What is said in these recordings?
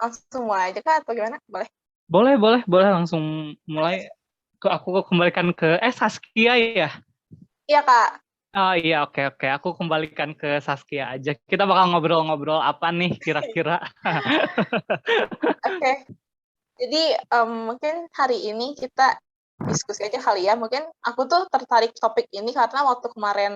langsung mulai aja Kak atau gimana? Boleh? Boleh langsung mulai. Aku kembalikan ke Saskia ya. Iya Kak. Oh iya, oke. Aku kembalikan ke Saskia aja. Kita bakal ngobrol-ngobrol apa nih kira-kira? Oke. Jadi mungkin hari ini kita diskusi aja kali ya. Mungkin aku tuh tertarik topik ini karena waktu kemarin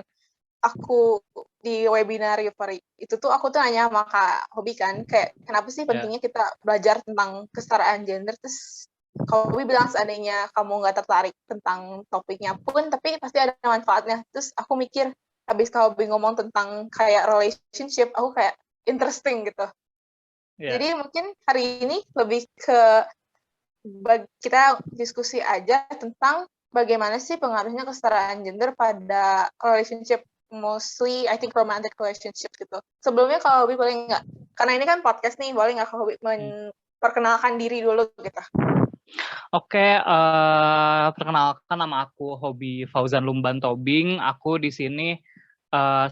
aku di webinar itu tuh aku tuh nanya sama Kak Hobi kan, kayak kenapa sih Ya. pentingnya kita belajar tentang kesetaraan gender, terus Kak Hobi bilang seandainya kamu nggak tertarik tentang topiknya pun, tapi pasti ada manfaatnya. Terus aku mikir, habis Kak Hobi ngomong tentang kayak relationship, aku kayak interesting gitu. Ya. Jadi mungkin hari ini lebih ke kita diskusi aja tentang bagaimana sih pengaruhnya kesetaraan gender pada relationship, mostly I think romantic relationship gitu. Sebelumnya kalau Hobi boleh nggak, karena ini kan podcast nih, boleh nggak kalau Hobi memperkenalkan diri dulu gitu? Oke, perkenalkan nama aku Hobi Fauzan Lumban Tobing. Aku di sini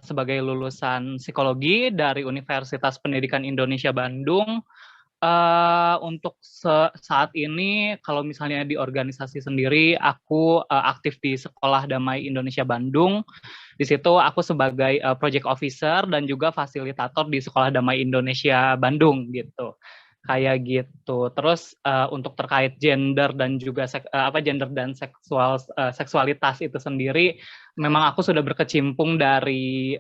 sebagai lulusan psikologi dari Universitas Pendidikan Indonesia Bandung. Untuk saat ini, kalau misalnya di organisasi sendiri, aku aktif di Sekolah Damai Indonesia Bandung. Di situ aku sebagai project officer dan juga fasilitator di Sekolah Damai Indonesia Bandung gitu. Kayak gitu. Terus untuk terkait gender dan juga gender dan seksualitas itu sendiri, memang aku sudah berkecimpung dari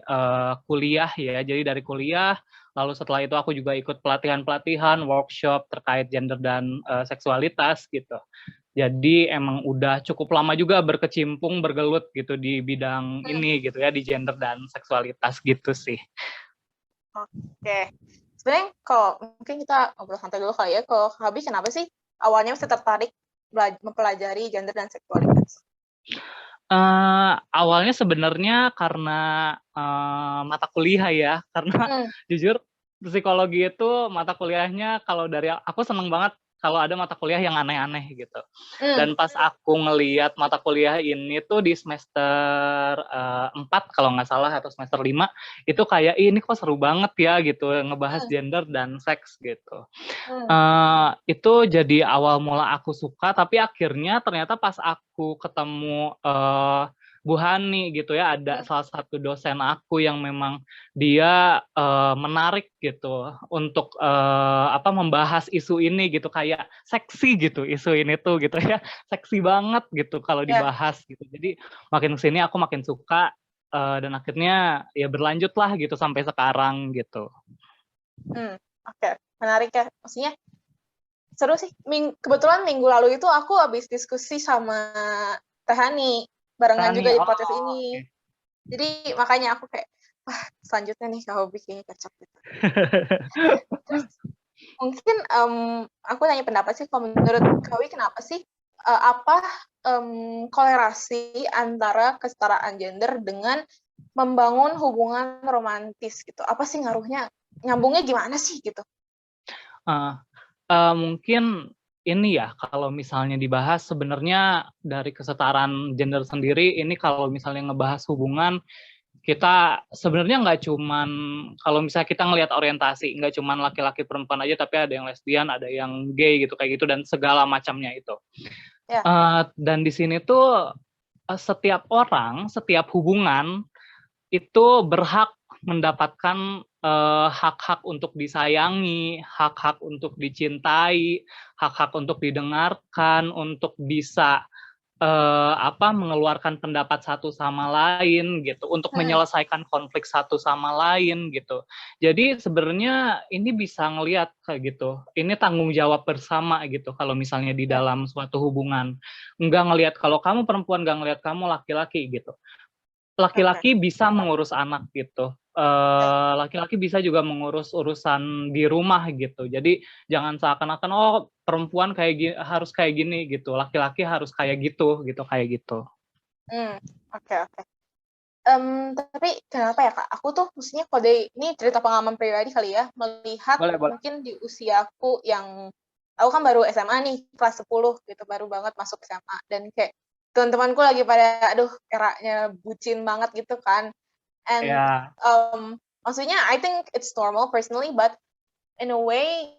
kuliah ya. Jadi dari kuliah, lalu setelah itu aku juga ikut pelatihan-pelatihan, workshop terkait gender dan seksualitas gitu. Jadi emang udah cukup lama juga berkecimpung, bergelut gitu di bidang ini gitu ya, di gender dan seksualitas gitu sih. Oke. Sebenarnya kalau mungkin kita ngobrol santai dulu kali ya, kalau Habi kenapa sih awalnya bisa tertarik mempelajari gender dan seksualitas? Awalnya sebenarnya karena mata kuliah ya, karena jujur psikologi itu mata kuliahnya kalau dari aku seneng banget kalau ada mata kuliah yang aneh-aneh gitu. Dan pas aku ngeliat mata kuliah ini tuh di semester 4 kalau nggak salah atau semester 5, itu kayak ini kok seru banget ya gitu, ngebahas gender dan seks gitu. Itu jadi awal mula aku suka, tapi akhirnya ternyata pas aku ketemu Bu Hani gitu ya, ada salah satu dosen aku yang memang dia menarik gitu untuk membahas isu ini gitu, kayak seksi gitu isu ini tuh gitu ya, seksi banget gitu kalau dibahas gitu. Jadi makin kesini aku makin suka dan akhirnya ya berlanjut lah gitu sampai sekarang gitu. Oke, menarik ya. Maksudnya seru sih. Kebetulan minggu lalu itu aku habis diskusi sama Teh Hani, barengan juga di podcast ini. Jadi makanya aku kayak, wah selanjutnya nih Kak Hobi kayaknya cocok gitu. Terus mungkin aku nanya pendapat sih, kalau menurut Kak Hobi kenapa sih, apa kolerasi antara kesetaraan gender dengan membangun hubungan romantis gitu? Apa sih ngaruhnya? Nyambungnya gimana sih gitu? Mungkin ini ya, kalau misalnya dibahas sebenarnya dari kesetaraan gender sendiri, ini kalau misalnya ngebahas hubungan, kita sebenarnya nggak cuman, kalau misalnya kita ngelihat orientasi, nggak cuman laki-laki perempuan aja, tapi ada yang lesbian, ada yang gay gitu, kayak gitu, dan segala macamnya itu. Dan di sini tuh setiap orang, setiap hubungan, itu berhak mendapatkan hak-hak untuk disayangi, hak-hak untuk dicintai, hak-hak untuk didengarkan, untuk bisa mengeluarkan pendapat satu sama lain gitu, untuk menyelesaikan konflik satu sama lain gitu. Jadi sebenarnya ini bisa ngelihat kayak gitu. Ini tanggung jawab bersama gitu kalau misalnya di dalam suatu hubungan. Nggak ngelihat kalau kamu perempuan, nggak ngelihat kamu laki-laki gitu. Laki-laki bisa mengurus anak gitu. Laki-laki bisa juga mengurus urusan di rumah gitu. Jadi jangan seakan-akan perempuan harus kayak gini gitu, laki-laki harus kayak gitu kayak gitu. Oke. Tapi kenapa ya Kak? Aku tuh maksudnya ini cerita pengalaman pribadi kali ya, melihat Boleh. mungkin di usiaku yang aku kan baru SMA nih, kelas 10 gitu, baru banget masuk SMA, dan kayak teman-temanku lagi pada aduh eranya bucin banget gitu kan. And maksudnya I think it's normal personally, but in a way,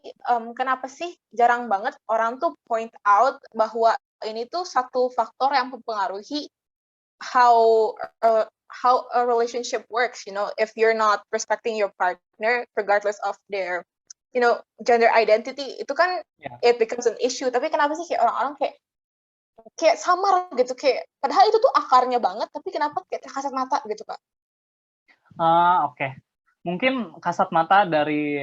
kenapa sih jarang banget orang tuh point out bahwa ini tuh satu faktor yang mempengaruhi how a relationship works, if you're not respecting your partner regardless of their gender identity, itu kan it becomes an issue. Tapi kenapa sih kayak orang-orang kayak samar gitu, kayak padahal itu tuh akarnya banget, tapi kenapa kayak kasat mata gitu, Kak? Oke. Mungkin kasat mata dari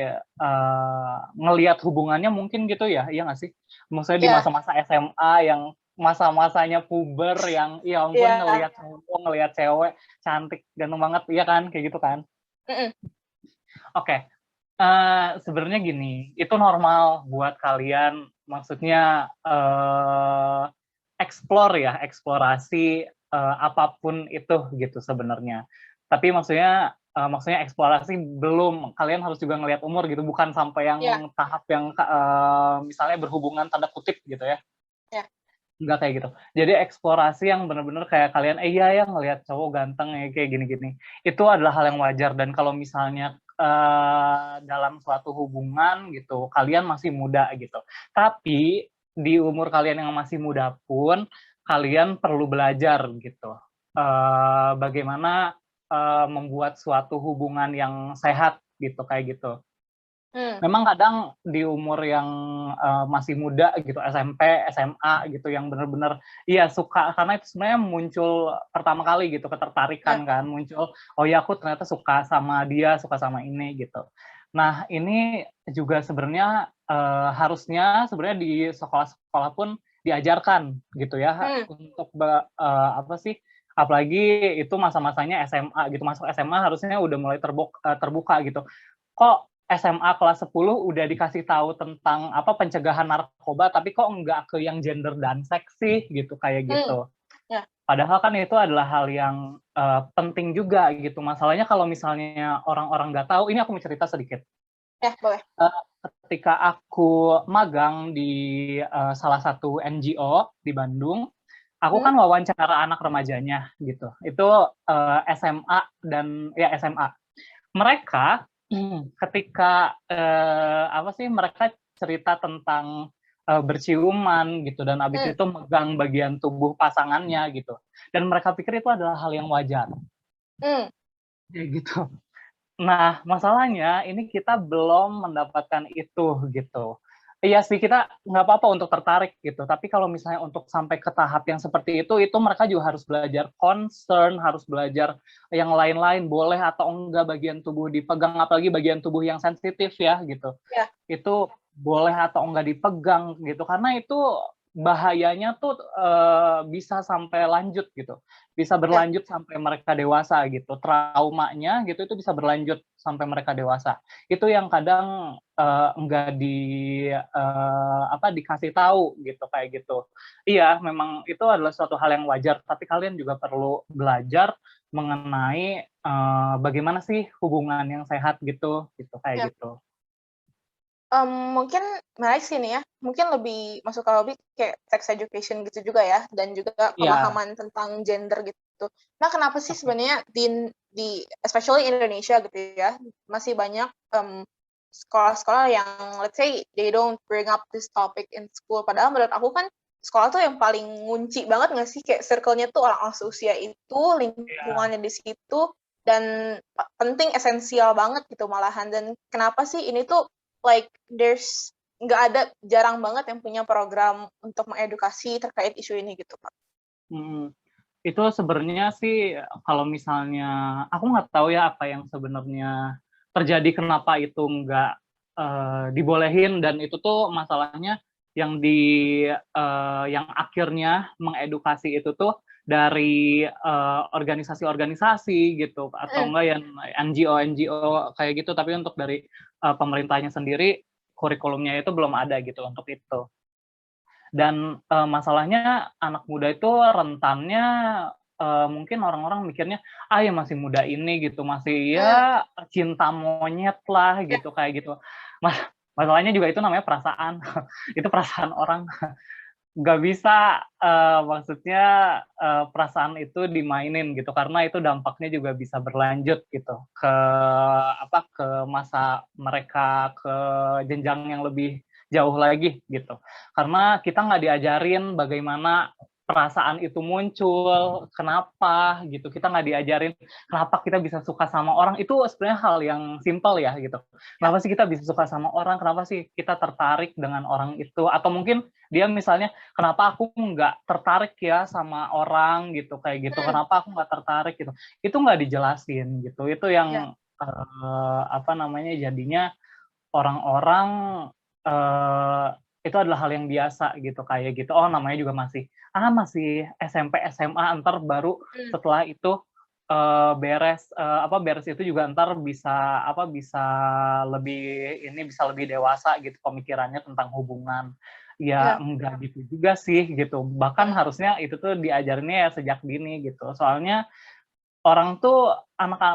ngelihat hubungannya mungkin gitu ya, iya nggak sih? Maksudnya di masa-masa SMA yang masa-masanya puber yang ya ampun ngelihat cowok, ngelihat cewek cantik ganteng banget, iya kan, kayak gitu kan? Oke. Sebenarnya gini, itu normal buat kalian, maksudnya eksplorasi apapun itu gitu sebenarnya. Tapi maksudnya eksplorasi belum, kalian harus juga ngelihat umur gitu, bukan sampai yang tahap yang misalnya berhubungan tanda kutip gitu ya. Enggak kayak gitu. Jadi eksplorasi yang benar-benar kayak kalian, iya ya ngelihat cowok ganteng ya kayak gini-gini. Itu adalah hal yang wajar, dan kalau misalnya dalam suatu hubungan gitu, kalian masih muda gitu. Tapi di umur kalian yang masih muda pun, kalian perlu belajar gitu. Bagaimana membuat suatu hubungan yang sehat gitu, kayak gitu. Memang kadang di umur yang masih muda gitu, SMP, SMA gitu, yang benar-benar iya suka, karena itu sebenarnya muncul pertama kali gitu, ketertarikan kan, muncul, oh ya aku ternyata suka sama dia, suka sama ini gitu. Nah ini juga sebenarnya harusnya sebenarnya di sekolah-sekolah pun diajarkan gitu ya, untuk apa sih, apalagi itu masa-masanya SMA gitu, masuk SMA harusnya udah mulai terbuka gitu. Kok SMA kelas 10 udah dikasih tahu tentang apa pencegahan narkoba, tapi kok enggak ke yang gender dan seks sih gitu, kayak gitu. Padahal kan itu adalah hal yang penting juga gitu. Masalahnya kalau misalnya orang-orang nggak tahu, ini aku mau cerita sedikit. Boleh. Ketika aku magang di salah satu NGO di Bandung, aku kan wawancara anak remajanya gitu. Itu SMA dan ya SMA. Mereka ketika apa sih, mereka cerita tentang berciuman gitu, dan abis itu megang bagian tubuh pasangannya gitu, dan mereka pikir itu adalah hal yang wajar kayak gitu. Nah masalahnya ini kita belum mendapatkan itu gitu. Iya sih, kita nggak apa-apa untuk tertarik gitu, tapi kalau misalnya untuk sampai ke tahap yang seperti itu mereka juga harus belajar concern, harus belajar yang lain-lain, boleh atau enggak bagian tubuh dipegang, apalagi bagian tubuh yang sensitif ya gitu. Itu boleh atau enggak dipegang gitu, karena itu bahayanya tuh bisa sampai lanjut gitu, bisa berlanjut sampai mereka dewasa gitu, traumanya gitu itu bisa berlanjut sampai mereka dewasa. Itu yang kadang enggak dikasih tahu gitu, kayak gitu. Iya, memang itu adalah suatu hal yang wajar, tapi kalian juga perlu belajar mengenai bagaimana sih hubungan yang sehat gitu kayak gitu. Mungkin menarik sih nih ya, mungkin lebih masuk ke lebih kayak sex education gitu juga ya, dan juga pemahaman tentang gender gitu. Nah, kenapa sih sebenarnya di especially Indonesia gitu ya, masih banyak sekolah-sekolah yang let's say they don't bring up this topic in school, padahal menurut aku kan sekolah tuh yang paling ngunci banget nggak sih, kayak circle-nya tuh orang-orang seusia itu, lingkungannya di situ, dan penting, esensial banget gitu malahan. Dan kenapa sih ini tuh like there's nggak ada, jarang banget yang punya program untuk mengedukasi terkait isu ini gitu, Pak. Itu sebenarnya sih kalau misalnya aku nggak tahu ya apa yang sebenarnya terjadi, kenapa itu nggak dibolehin, dan itu tuh masalahnya yang yang akhirnya mengedukasi itu tuh dari organisasi-organisasi gitu, atau enggak yang NGO kayak gitu, tapi untuk dari pemerintahnya sendiri kurikulumnya itu belum ada gitu untuk itu. Dan masalahnya anak muda itu rentannya mungkin orang-orang mikirnya, ya masih muda ini gitu, masih ya cinta monyet lah gitu, kayak gitu. Masalahnya juga itu namanya perasaan, itu perasaan orang. nggak bisa, maksudnya, perasaan itu dimainin gitu, karena itu dampaknya juga bisa berlanjut gitu ke apa, ke masa mereka, ke jenjang yang lebih jauh lagi gitu. Karena kita nggak diajarin bagaimana perasaan itu muncul, kenapa gitu, kita nggak diajarin kenapa kita bisa suka sama orang, itu sebenarnya hal yang simpel ya gitu. Ya. Kenapa sih kita bisa suka sama orang, kenapa sih kita tertarik dengan orang itu, atau mungkin dia misalnya, "Kenapa aku nggak tertarik ya sama orang?" Gitu, kayak gitu, Hmm, "Kenapa aku nggak tertarik?" Gitu. Itu nggak dijelasin gitu, itu ya. yang, apa namanya, jadinya orang-orang, eee, itu adalah hal yang biasa gitu, kayak gitu, oh namanya juga masih SMP, SMA, entar baru Hmm, setelah itu, beres itu juga entar bisa, bisa lebih bisa lebih dewasa gitu pemikirannya tentang hubungan. Ya ya. enggak gitu juga sih gitu, bahkan Hmm, harusnya itu tuh diajarinnya ya sejak dini gitu. Soalnya orang tuh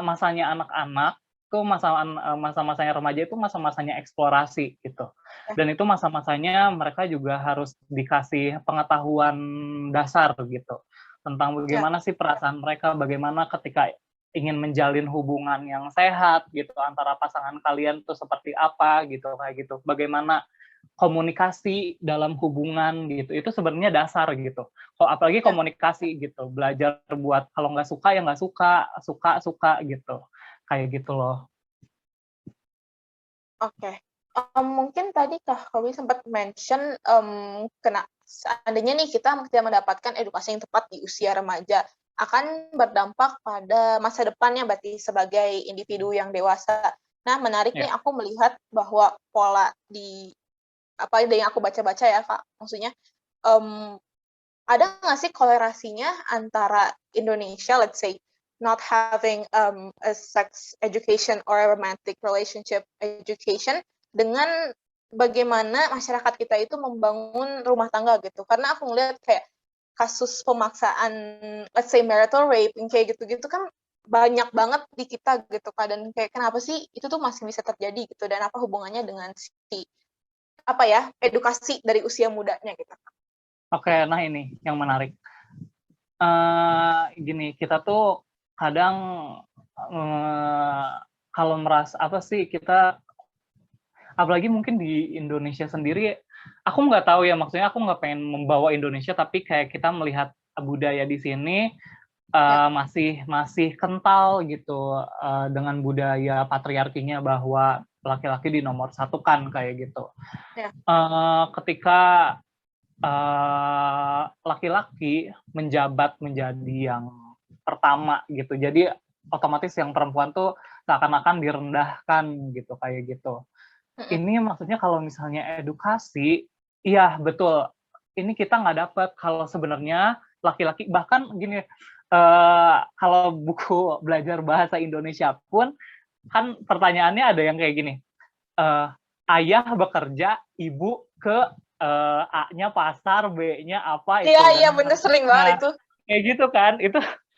masanya anak-anak tuh masa-masanya remaja itu masa-masanya eksplorasi gitu. ya. Dan itu masa-masanya mereka juga harus dikasih pengetahuan dasar gitu, tentang Ya. bagaimana sih perasaan mereka, bagaimana ketika ingin menjalin hubungan yang sehat gitu antara pasangan kalian tuh seperti apa gitu, kayak gitu. Bagaimana komunikasi dalam hubungan gitu, itu sebenarnya dasar gitu. Kok apalagi Ya. komunikasi gitu, belajar buat kalau nggak suka ya nggak suka, suka suka gitu, kayak gitu loh. Oke. Mungkin tadi Kak Hobi sempat mention, seandainya nih kita tidak mendapatkan edukasi yang tepat di usia remaja, akan berdampak pada masa depannya berarti sebagai individu yang dewasa. Nah, menarik nih Ya, aku melihat bahwa pola apa yang aku baca-baca ya Kak, maksudnya, mmm, ada nggak sih kolerasinya antara Indonesia, let's say, not having, a sex education or a romantic relationship education dengan bagaimana masyarakat kita itu membangun rumah tangga gitu. Karena aku ngelihat kayak kasus pemaksaan, let's say marital rape, yang kayak gitu-gitu kan banyak banget di kita gitu Kak, dan kayak kenapa sih itu tuh masih bisa terjadi gitu, dan apa hubungannya dengan si, apa ya, edukasi dari usia mudanya gitu. oke, nah ini yang menarik. Gini, kita tuh kadang, eee, kalau merasa apa sih, kita apalagi mungkin di Indonesia sendiri, aku nggak tahu ya, maksudnya aku nggak pengen membawa Indonesia, tapi kayak kita melihat budaya di sini, Ya. masih masih kental gitu, dengan budaya patriarkinya bahwa laki-laki dinomorsatukan kayak gitu. Ya. Ketika, laki-laki menjabat menjadi yang pertama gitu, jadi otomatis yang perempuan tuh seakan-akan direndahkan gitu, kayak gitu. Mhm. Ini maksudnya kalau misalnya edukasi, iya betul, ini kita nggak dapet kalau sebenarnya laki-laki bahkan gini, kalau buku belajar bahasa Indonesia pun, kan pertanyaannya ada yang kayak gini, eee, ayah bekerja, ibu ke, A-nya pasar, B-nya apa Iya itu, iya, dan bener, sering banget nah, itu. kayak gitu kan,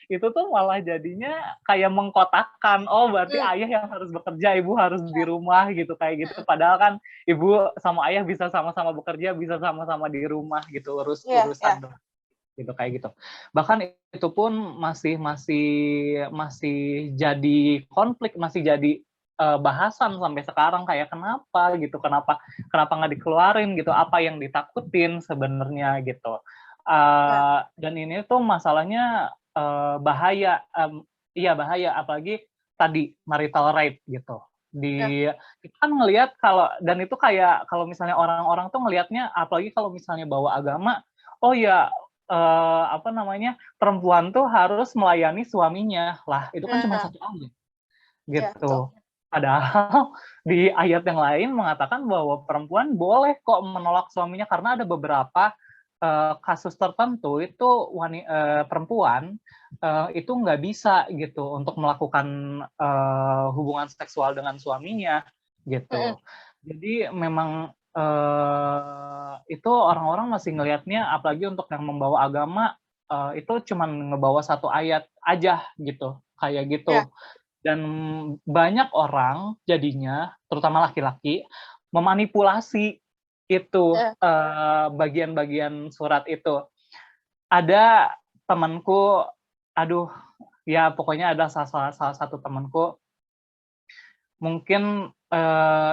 itu tuh malah jadinya kayak mengkotakkan, oh berarti Mmm, ayah yang harus bekerja, ibu harus di iya, rumah gitu, kayak gitu. mhm, Padahal kan ibu sama ayah bisa sama-sama bekerja, bisa sama-sama di rumah gitu, urus iya iya, urusan gitu, kayak gitu. Bahkan itu pun masih masih masih jadi konflik, masih jadi, bahasan sampai sekarang, kayak kenapa gitu, kenapa kenapa nggak dikeluarin gitu, apa yang ditakutin sebenarnya gitu. iya Dan ini tuh masalahnya, bahaya, iya bahaya, apalagi tadi marital rape gitu. iya, Kita kan ngelihat kalau dan itu kayak kalau misalnya orang-orang tuh ngelihatnya apalagi kalau misalnya bawa agama, oh ya, apa namanya, perempuan tuh harus melayani suaminya. Lah, itu kan cuma heeh, satu ayat, iya betul, gitu. Padahal di ayat yang lain mengatakan bahwa perempuan boleh kok menolak suaminya karena ada beberapa, kasus tertentu itu perempuan, itu nggak bisa gitu untuk melakukan, hubungan seksual dengan suaminya, mhm, gitu. Jadi memang, itu orang-orang masih ngelihatnya apalagi untuk yang membawa agama, itu cuman ngebawa satu ayat aja gitu, kayak iya gitu. Dan banyak orang jadinya, terutama laki-laki, memanipulasi. itu Ya. bagian-bagian surat itu. Ada temanku, aduh, ya pokoknya ada salah satu temanku, mungkin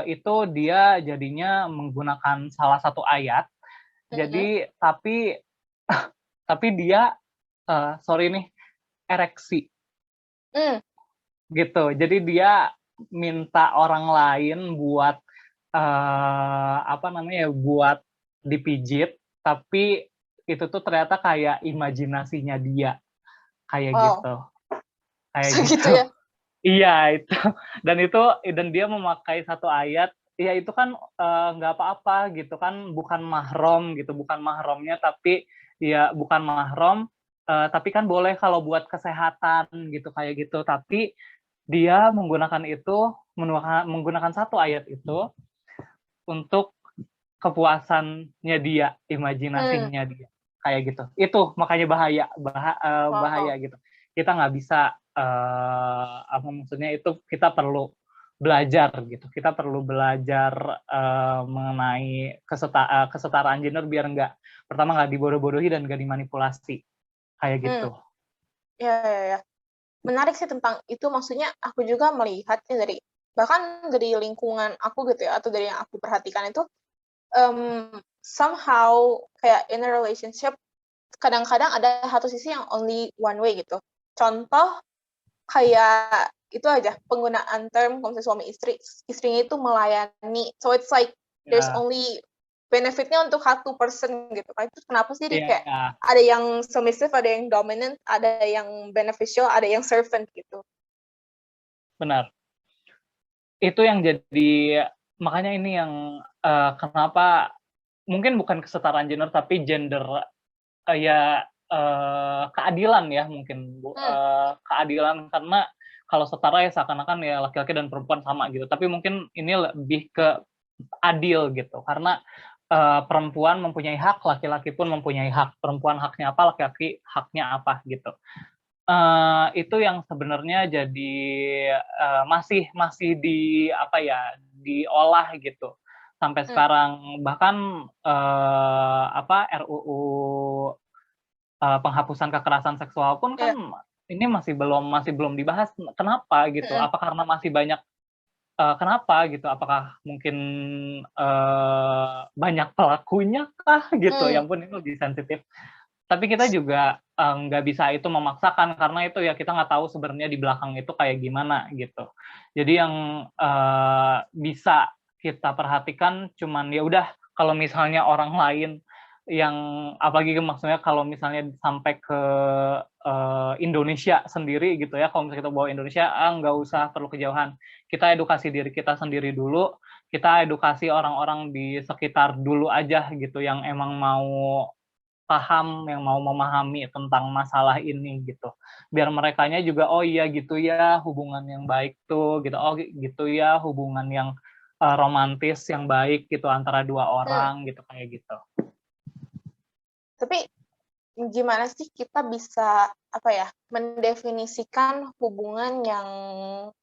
itu dia jadinya menggunakan salah satu ayat. Jadi tapi dia sorry nih, ereksi gitu. Jadi dia minta orang lain buat apa namanya ya, buat dipijit, tapi itu tuh ternyata kayak imajinasinya dia, kayak Wow, gitu, kayak segitu gitu. ya. Iya itu, dan dia memakai satu ayat, ya itu kan nggak apa-apa gitu kan, bukan mahram gitu, bukan mahramnya, tapi ya bukan mahram, tapi kan boleh kalau buat kesehatan gitu, kayak gitu. Tapi dia menggunakan satu ayat itu untuk kepuasannya dia, imajinasinya dia, kayak gitu. Itu makanya bahaya Wow. gitu. Kita nggak bisa, apa maksudnya, itu kita perlu belajar gitu. Kita perlu belajar mengenai kesetaraan gender biar pertama nggak dibodoh-bodohi dan nggak dimanipulasi, kayak gitu. Ya. Menarik sih tentang itu, maksudnya aku juga melihatnya bahkan dari lingkungan aku gitu ya, atau dari yang aku perhatikan itu, somehow kayak in a relationship kadang-kadang ada satu sisi yang only one way gitu. Contoh kayak itu aja, penggunaan term kalau misalnya suami istri, istrinya itu melayani. So it's like there's Ya, only benefitnya untuk satu person gitu kan. Itu kenapa sih jadi kayak iya, ada yang submissive, ada yang dominant, ada yang beneficial, ada yang servant gitu. benar. Itu yang jadi, makanya ini yang kenapa mungkin bukan kesetaraan gender, tapi gender, keadilan ya mungkin, keadilan, karena kalau setara ya seakan-akan ya laki-laki dan perempuan sama gitu, tapi mungkin ini lebih ke adil gitu, karena perempuan mempunyai hak, laki-laki pun mempunyai hak. Perempuan haknya apa, laki-laki haknya apa gitu. Itu yang sebenarnya jadi masih apa ya, diolah gitu sampai sekarang. Bahkan apa, RUU penghapusan kekerasan seksual pun kan Iya. ini masih belum dibahas. Kenapa gitu? Mm-mm. Apa karena masih banyak, kenapa gitu? Apakah mungkin banyak pelakunya kah gitu? Ya ampun, ini lebih sensitif. Tapi kita juga nggak bisa itu memaksakan, karena itu ya kita nggak tahu sebenarnya di belakang itu kayak gimana gitu. Jadi yang bisa kita perhatikan cuman ya udah, kalau misalnya orang lain yang, apalagi maksudnya kalau misalnya sampai ke Indonesia sendiri gitu ya, kalau misalnya kita bawa Indonesia, nggak usah perlu kejauhan. Kita edukasi diri kita sendiri dulu, kita edukasi orang-orang di sekitar dulu aja gitu, yang emang mau paham, yang mau memahami tentang masalah ini gitu. Biar merekanya juga, oh iya gitu ya hubungan yang baik tuh gitu, oh gitu ya hubungan yang romantis yang baik gitu antara dua orang gitu, kayak gitu. Tapi gimana sih kita bisa apa ya, mendefinisikan hubungan yang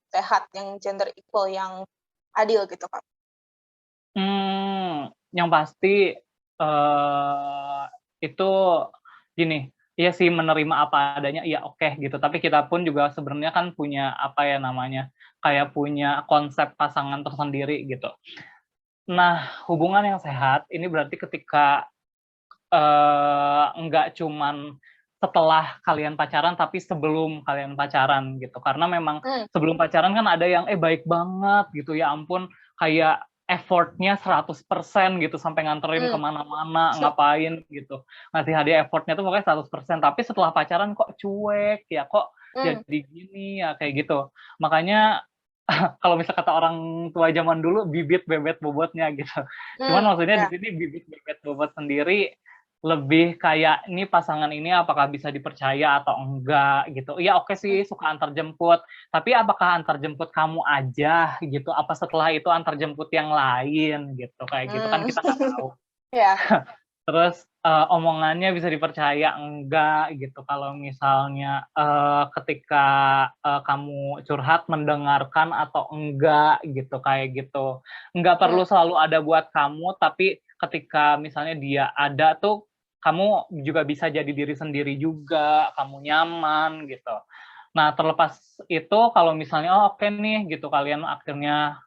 sehat, yang gender equal, yang adil gitu, Kak? Yang pasti, itu gini, iya sih, menerima apa adanya, iya oke gitu, tapi kita pun juga sebenarnya kan punya, apa ya namanya, kayak punya konsep pasangan tersendiri gitu. Nah, hubungan yang sehat ini berarti ketika, enggak cuman setelah kalian pacaran, tapi sebelum kalian pacaran gitu. Karena memang sebelum pacaran kan ada yang, baik banget gitu, ya ampun, kayak effort-nya 100% gitu, sampai nganterin ke mana-mana, ngapain gitu, ngasih hadiah, effort-nya tuh pokoknya 100%, tapi setelah pacaran kok cuek ya, kok jadi gini ya, kayak gitu. Makanya kalau misal kata orang tua zaman dulu, bibit bebet bobotnya gitu. Cuman maksudnya di Ya. sini bibit bebet bobot sendiri lebih kayak, ini pasangan ini apakah bisa dipercaya atau enggak gitu. Iya oke sih suka antar jemput, tapi apakah antar jemput kamu aja gitu, apa setelah itu antar jemput yang lain gitu, kayak gitu kan kita nggak tahu. Ya. Terus, omongannya bisa dipercaya enggak gitu, kalau misalnya, ketika, kamu curhat mendengarkan atau enggak gitu, kayak gitu. Enggak perlu selalu ada buat kamu, tapi ketika misalnya dia ada tuh kamu juga bisa jadi diri sendiri juga, kamu nyaman gitu. Nah, terlepas itu kalau misalnya oke nih gitu kalian akhirnya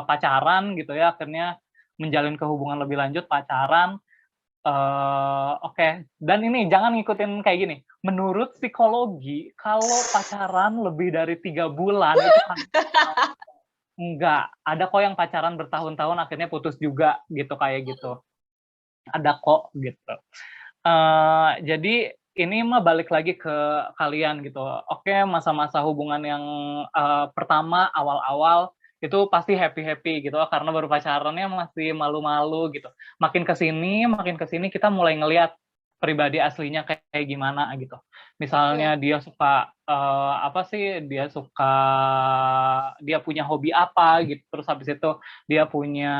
pacaran gitu ya, akhirnya menjalin hubungan lebih lanjut pacaran, oke. Dan ini jangan ngikutin kayak gini, menurut psikologi kalau pacaran lebih dari 3 bulan itu kan enggak, ada kok yang pacaran bertahun-tahun akhirnya putus juga gitu, kayak gitu. Ada kok gitu. Jadi ini mah balik lagi ke kalian gitu. Oke, masa-masa hubungan yang pertama awal-awal itu pasti happy-happy gitu karena baru pacarannya masih malu-malu gitu. Makin ke sini kita mulai ngelihat pribadi aslinya kayak gimana gitu. Misalnya dia suka apa sih? Dia punya hobi apa gitu. Terus habis itu dia punya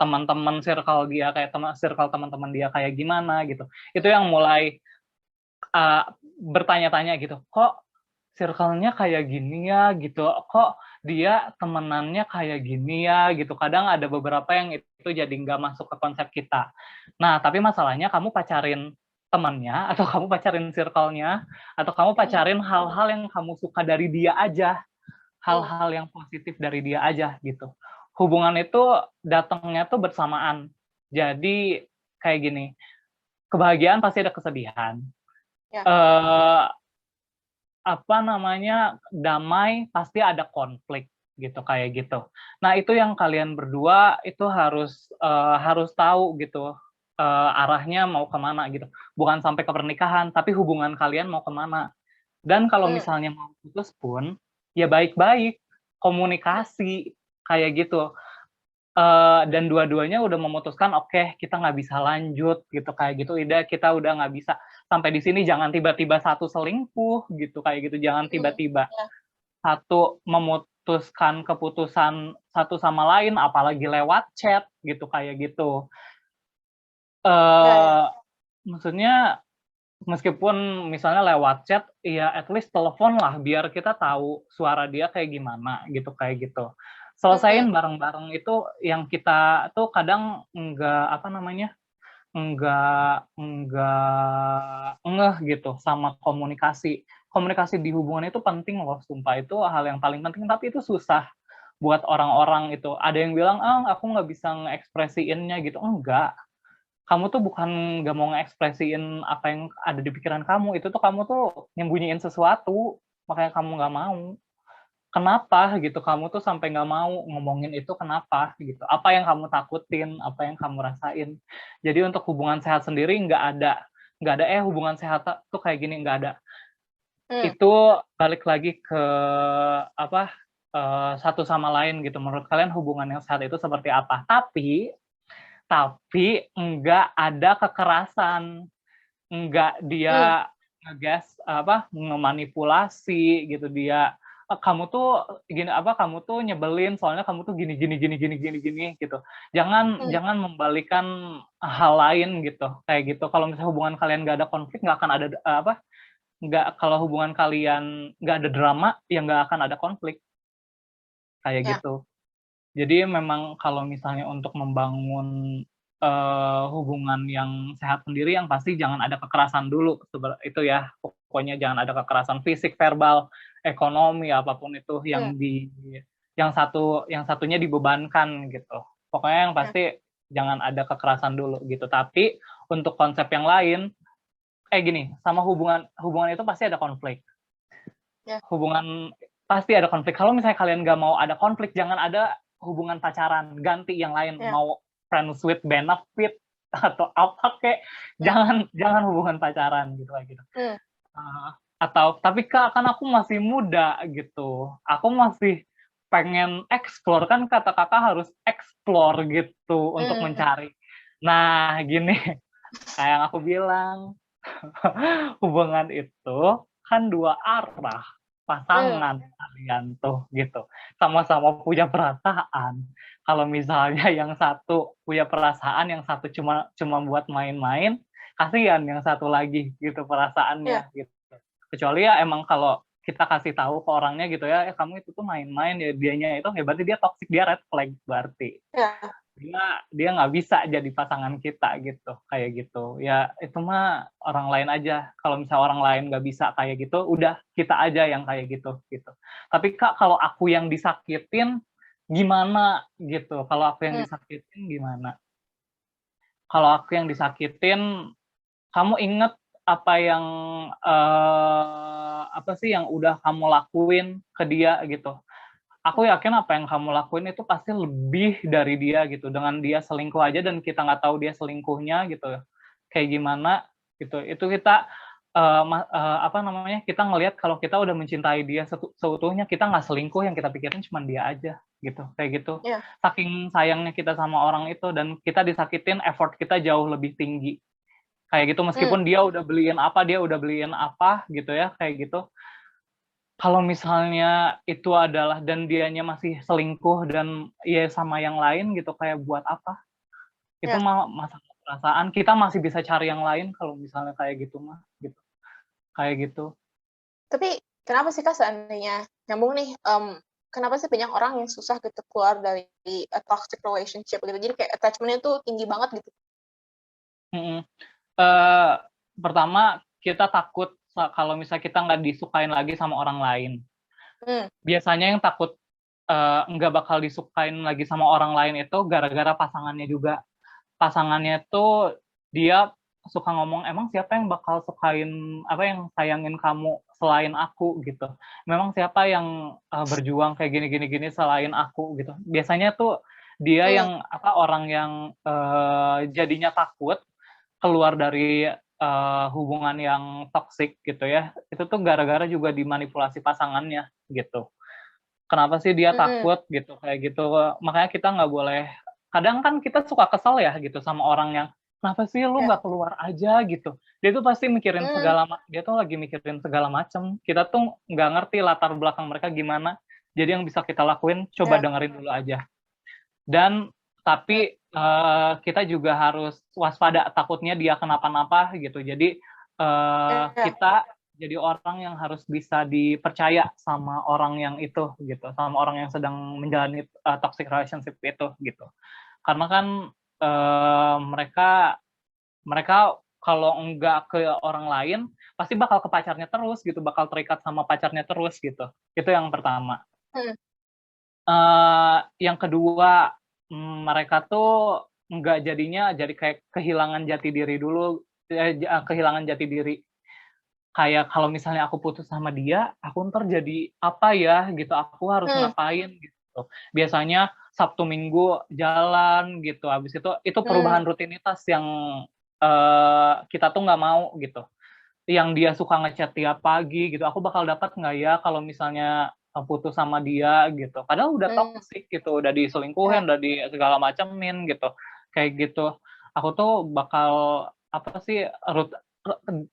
teman-teman circle dia kayak circle teman-teman dia kayak gimana gitu. Itu yang mulai bertanya-tanya gitu, kok circle-nya kayak gini ya gitu, kok dia temenannya kayak gini ya gitu. Kadang ada beberapa yang itu jadi nggak masuk ke konsep kita. Nah, tapi masalahnya kamu pacarin temennya, atau kamu pacarin circle-nya, atau kamu pacarin hal-hal yang kamu suka dari dia aja, hal-hal yang positif dari dia aja gitu. Hubungan itu datangnya tuh bersamaan. Jadi kayak gini, kebahagiaan pasti ada kesedihan. Apa namanya, damai pasti ada konflik gitu, kayak gitu. Nah, itu yang kalian berdua itu harus tahu gitu, arahnya mau kemana gitu. Bukan sampai ke pernikahan, tapi hubungan kalian mau kemana. Dan kalau misalnya mau putus pun, ya baik-baik, komunikasi, kayak gitu. Dan dua-duanya udah memutuskan, oke, kita nggak bisa lanjut gitu, kayak gitu. Kita udah nggak bisa sampai di sini. Jangan tiba-tiba satu selingkuh gitu, kayak gitu. Jangan tiba-tiba satu memutuskan keputusan satu sama lain, apalagi lewat chat gitu, kayak gitu. Maksudnya meskipun misalnya lewat chat, ya at least telepon lah biar kita tahu suara dia kayak gimana gitu, kayak gitu. Selesain bareng-bareng itu yang kita tuh kadang enggak ngeh gitu sama komunikasi. Komunikasi di hubungan itu penting loh, sumpah itu hal yang paling penting, tapi itu susah buat orang-orang itu. Ada yang bilang, aku nggak bisa ngekspresiinnya gitu. Enggak, kamu tuh bukan nggak mau ngekspresiin apa yang ada di pikiran kamu, itu tuh kamu tuh nyembunyiin sesuatu, makanya kamu nggak mau. Kenapa gitu, kamu tuh sampai nggak mau ngomongin itu kenapa gitu, apa yang kamu takutin, apa yang kamu rasain. Jadi untuk hubungan sehat sendiri nggak ada hubungan sehat tuh kayak gini, nggak ada. Itu balik lagi ke apa, satu sama lain gitu, menurut kalian hubungan yang sehat itu seperti apa. Tapi nggak ada kekerasan, nggak dia memanipulasi gitu, dia kamu tuh gini kamu tuh nyebelin soalnya kamu tuh gini gitu. Jangan membalikan hal lain gitu, kayak gitu. Kalau misalnya hubungan kalian nggak ada konflik, nggak akan ada kalau hubungan kalian nggak ada drama, ya nggak akan ada konflik, kayak gitu. Jadi memang kalau misalnya untuk membangun hubungan yang sehat sendiri, yang pasti jangan ada kekerasan dulu, itu ya. Pokoknya jangan ada kekerasan fisik, verbal, ekonomi, apapun itu yang satunya dibebankan gitu. Pokoknya yang pasti jangan ada kekerasan dulu gitu. Tapi untuk konsep yang lain, gini, sama hubungan itu pasti ada konflik. Hubungan pasti ada konflik. Kalau misalnya kalian nggak mau ada konflik, jangan ada hubungan pacaran, ganti yang lain. Mau friends with benefit atau apa kayak, jangan hubungan pacaran gitu, kayak gitu. Atau tapi Kak, kan aku masih muda gitu, aku masih pengen explore, kan kata Kakak harus explore gitu untuk mencari. Nah gini, kayak yang aku bilang, hubungan itu kan dua arah, pasangan kalian tuh gitu, sama-sama punya perasaan. Kalau misalnya yang satu punya perasaan, yang satu cuma buat main-main, kasihan yang satu lagi gitu perasaannya gitu. Kecuali ya emang kalau kita kasih tahu ke orangnya gitu ya, kamu itu tuh main-main ya, dianya itu berarti dia toxic, dia red flag berarti. dia nggak bisa jadi pasangan kita gitu, kayak gitu. Ya itu mah orang lain aja. Kalau misalnya orang lain nggak bisa kayak gitu, udah kita aja yang kayak gitu gitu. Tapi Kak, kalau aku yang disakitin gimana gitu? Kalau aku yang Hmm. disakitin gimana? Kalau aku yang disakitin, kamu inget apa yang apa sih yang udah kamu lakuin ke dia gitu. Aku yakin apa yang kamu lakuin itu pasti lebih dari dia gitu. Dengan dia selingkuh aja dan kita nggak tahu dia selingkuhnya gitu, kayak gimana gitu. Itu kita apa namanya, kita ngelihat kalau kita udah mencintai dia seutuhnya, kita nggak selingkuh, yang kita pikirin cuma dia aja gitu, kayak gitu. Yeah. Saking sayangnya kita sama orang itu dan kita disakitin, effort kita jauh lebih tinggi. Kayak gitu, meskipun dia udah beliin apa gitu ya, kayak gitu. Kalau misalnya itu adalah dan dianya masih selingkuh dan ya sama yang lain gitu, kayak buat apa? Itu Yeah. mah masalah perasaan, kita masih bisa cari yang lain kalau misalnya kayak gitu mah, gitu. Kayak gitu. Tapi kenapa sih Kak seandainya nyambung nih, kenapa sih banyak orang yang susah gitu keluar dari a toxic relationship gitu? Jadi kayak attachment-nya tuh tinggi banget gitu. Pertama kita takut kalau misalnya kita nggak disukain lagi sama orang lain. Biasanya yang takut nggak bakal disukain lagi sama orang lain itu gara-gara pasangannya juga. Pasangannya tuh dia suka ngomong, "Emang siapa yang bakal sukain apa, yang sayangin kamu selain aku?" Gitu. "Memang siapa yang berjuang kayak gini gini gini selain aku?" Gitu. Biasanya tuh dia yang apa, orang yang jadinya takut keluar dari hubungan yang toksik gitu ya. Itu tuh gara-gara juga dimanipulasi pasangannya gitu. Kenapa sih dia takut gitu, kayak gitu. Makanya kita nggak boleh, kadang kan kita suka kesel ya gitu sama orang yang, "Kenapa sih lu nggak keluar aja?" Gitu. Dia tuh pasti mikirin dia tuh lagi mikirin segala macam. Kita tuh nggak ngerti latar belakang mereka gimana. Jadi yang bisa kita lakuin, coba dengerin dulu aja. Dan tapi kita juga harus waspada, takutnya dia kenapa-napa gitu. Jadi kita jadi orang yang harus bisa dipercaya sama orang yang itu gitu, sama orang yang sedang menjalani toxic relationship itu gitu. Karena kan mereka kalau enggak ke orang lain pasti bakal ke pacarnya terus gitu, bakal terikat sama pacarnya terus gitu. Itu yang pertama. Yang kedua, mereka tuh nggak jadinya jadi kayak kehilangan jati diri dulu, kehilangan jati diri. Kayak kalau misalnya aku putus sama dia, aku ntar jadi apa ya gitu, aku harus ngapain gitu. Biasanya Sabtu Minggu jalan gitu, habis itu perubahan rutinitas yang kita tuh nggak mau gitu. Yang dia suka ngechat tiap pagi gitu, aku bakal dapat nggak ya kalau misalnya putus sama dia gitu. Padahal udah toxic gitu, udah diselingkuhin, udah di segala macemin gitu, kayak gitu. Aku tuh bakal apa sih,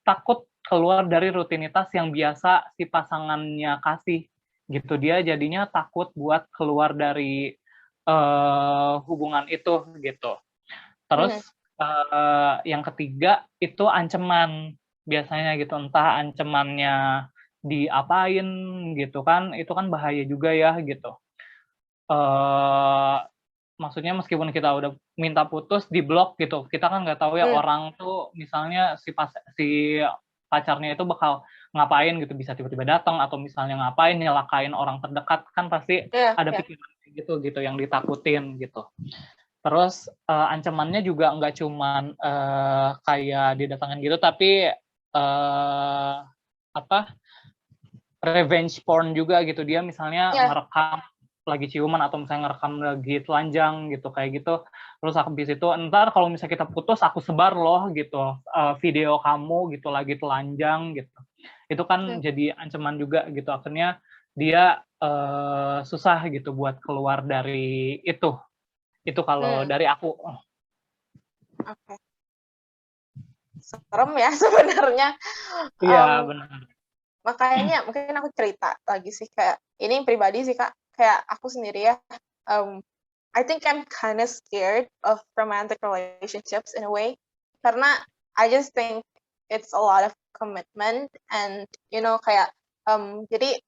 takut keluar dari rutinitas yang biasa si pasangannya kasih gitu. Dia jadinya takut buat keluar dari hubungan itu gitu. Terus yang ketiga itu ancaman biasanya gitu, entah ancamannya diapain gitu kan, itu kan bahaya juga ya gitu. Maksudnya meskipun kita udah minta putus, di-blok gitu, kita kan nggak tahu ya orang tuh misalnya si pacarnya itu bakal ngapain gitu, bisa tiba-tiba datang atau misalnya ngapain, nyelakain orang terdekat, kan pasti ada pikiran gitu yang ditakutin gitu. Terus ancamannya juga nggak cuman kayak didatangin gitu, tapi apa, revenge porn juga gitu. Dia misalnya ngerekam lagi ciuman atau misalnya ngerekam lagi telanjang gitu, kayak gitu. Terus habis itu, "Entar kalau misalnya kita putus, aku sebar loh gitu, video kamu gitu lagi telanjang," gitu. Itu kan jadi ancaman juga gitu. Akhirnya dia susah gitu buat keluar dari itu. Itu kalau dari aku. Oke. Serem ya sebenarnya. Iya, benar. Makanya mungkin aku cerita lagi sih, kayak ini pribadi sih Kak, kayak aku sendiri ya, I think I'm kind of scared of romantic relationships in a way, karena I just think it's a lot of commitment and kayak jadi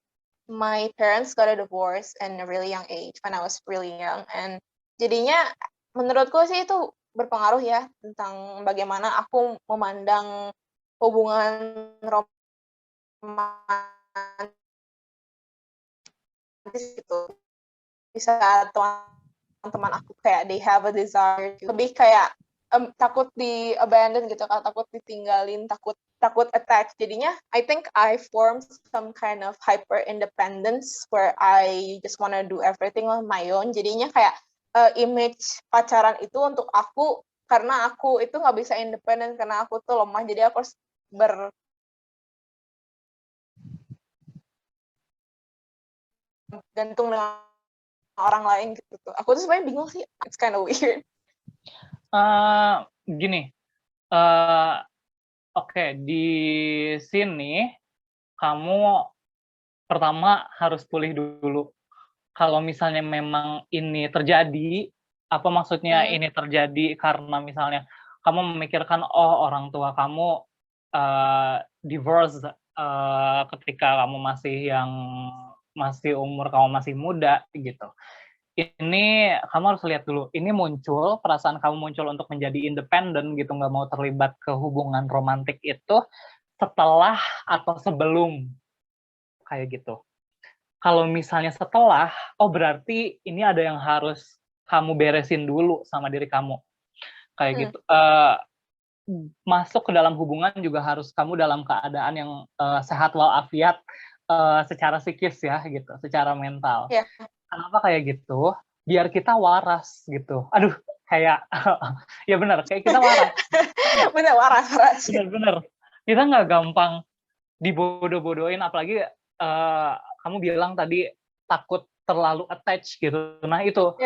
my parents got a divorce in a really young age when I was really young, and jadinya menurutku sih itu berpengaruh ya tentang bagaimana aku memandang hubungan romantis gitu. Di saat teman-teman aku kayak they have a desire lebih kayak takut di abandon gitu kan, takut ditinggalin, takut attach. Jadinya I think I formed some kind of hyper independence where I just wanna do everything on my own. Jadinya kayak image pacaran itu untuk aku, karena aku itu nggak bisa independen karena aku tuh lemah, jadi aku harus bergantung dengan orang lain gitu tuh. Aku tuh sebenarnya bingung sih, it's kind of weird. Gini, oke, di sini kamu pertama harus pulih dulu. Kalau misalnya memang ini terjadi, apa maksudnya ini terjadi karena misalnya kamu memikirkan, oh orang tua kamu divorce ketika kamu masih umur kamu masih muda gitu. Ini kamu harus lihat dulu, ini muncul, perasaan kamu muncul untuk menjadi independen gitu, nggak mau terlibat ke hubungan romantik itu setelah atau sebelum, kayak gitu. Kalau misalnya setelah, oh berarti ini ada yang harus kamu beresin dulu sama diri kamu, kayak gitu. Masuk ke dalam hubungan juga harus kamu dalam keadaan yang sehat walafiat secara psikis ya gitu, secara mental. Yeah. Kenapa kayak gitu? Biar kita waras gitu. Aduh, kayak ya benar, kayak kita waras. Bener, waras. Bener. Kita nggak gampang dibodoh-bodohin, apalagi kamu bilang tadi takut terlalu attach gitu. Nah itu,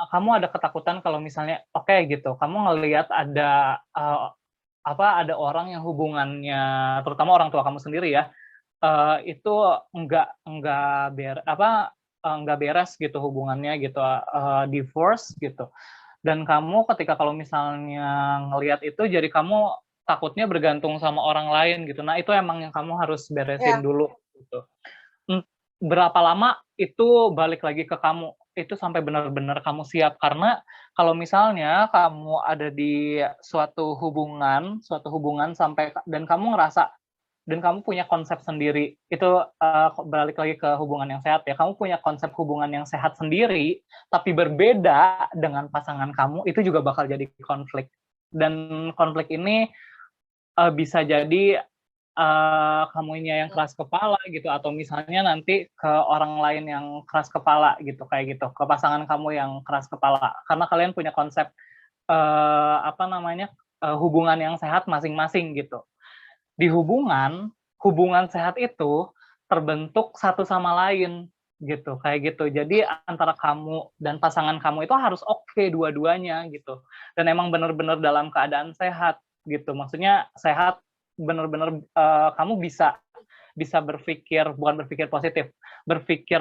kamu ada ketakutan kalau misalnya, oke gitu, kamu ngelihat ada ada orang yang hubungannya, terutama orang tua kamu sendiri ya, itu nggak beres gitu hubungannya gitu, divorce gitu. Dan kamu ketika kalau misalnya ngelihat itu, jadi kamu takutnya bergantung sama orang lain gitu. Nah itu emang yang kamu harus beresin dulu gitu. Berapa lama itu balik lagi ke kamu, itu sampai benar-benar kamu siap. Karena kalau misalnya kamu ada di suatu hubungan sampai dan kamu ngerasa dan kamu punya konsep sendiri, itu balik lagi ke hubungan yang sehat ya, kamu punya konsep hubungan yang sehat sendiri, tapi berbeda dengan pasangan kamu, itu juga bakal jadi konflik. Dan konflik ini bisa jadi kamunya yang keras kepala gitu, atau misalnya nanti ke orang lain yang keras kepala gitu, kayak gitu, ke pasangan kamu yang keras kepala, karena kalian punya konsep hubungan yang sehat masing-masing gitu. Di hubungan sehat itu terbentuk satu sama lain gitu, kayak gitu. Jadi antara kamu dan pasangan kamu itu harus oke dua-duanya gitu, dan emang benar-benar dalam keadaan sehat gitu. Maksudnya sehat benar-benar kamu bisa berpikir, bukan berpikir positif, berpikir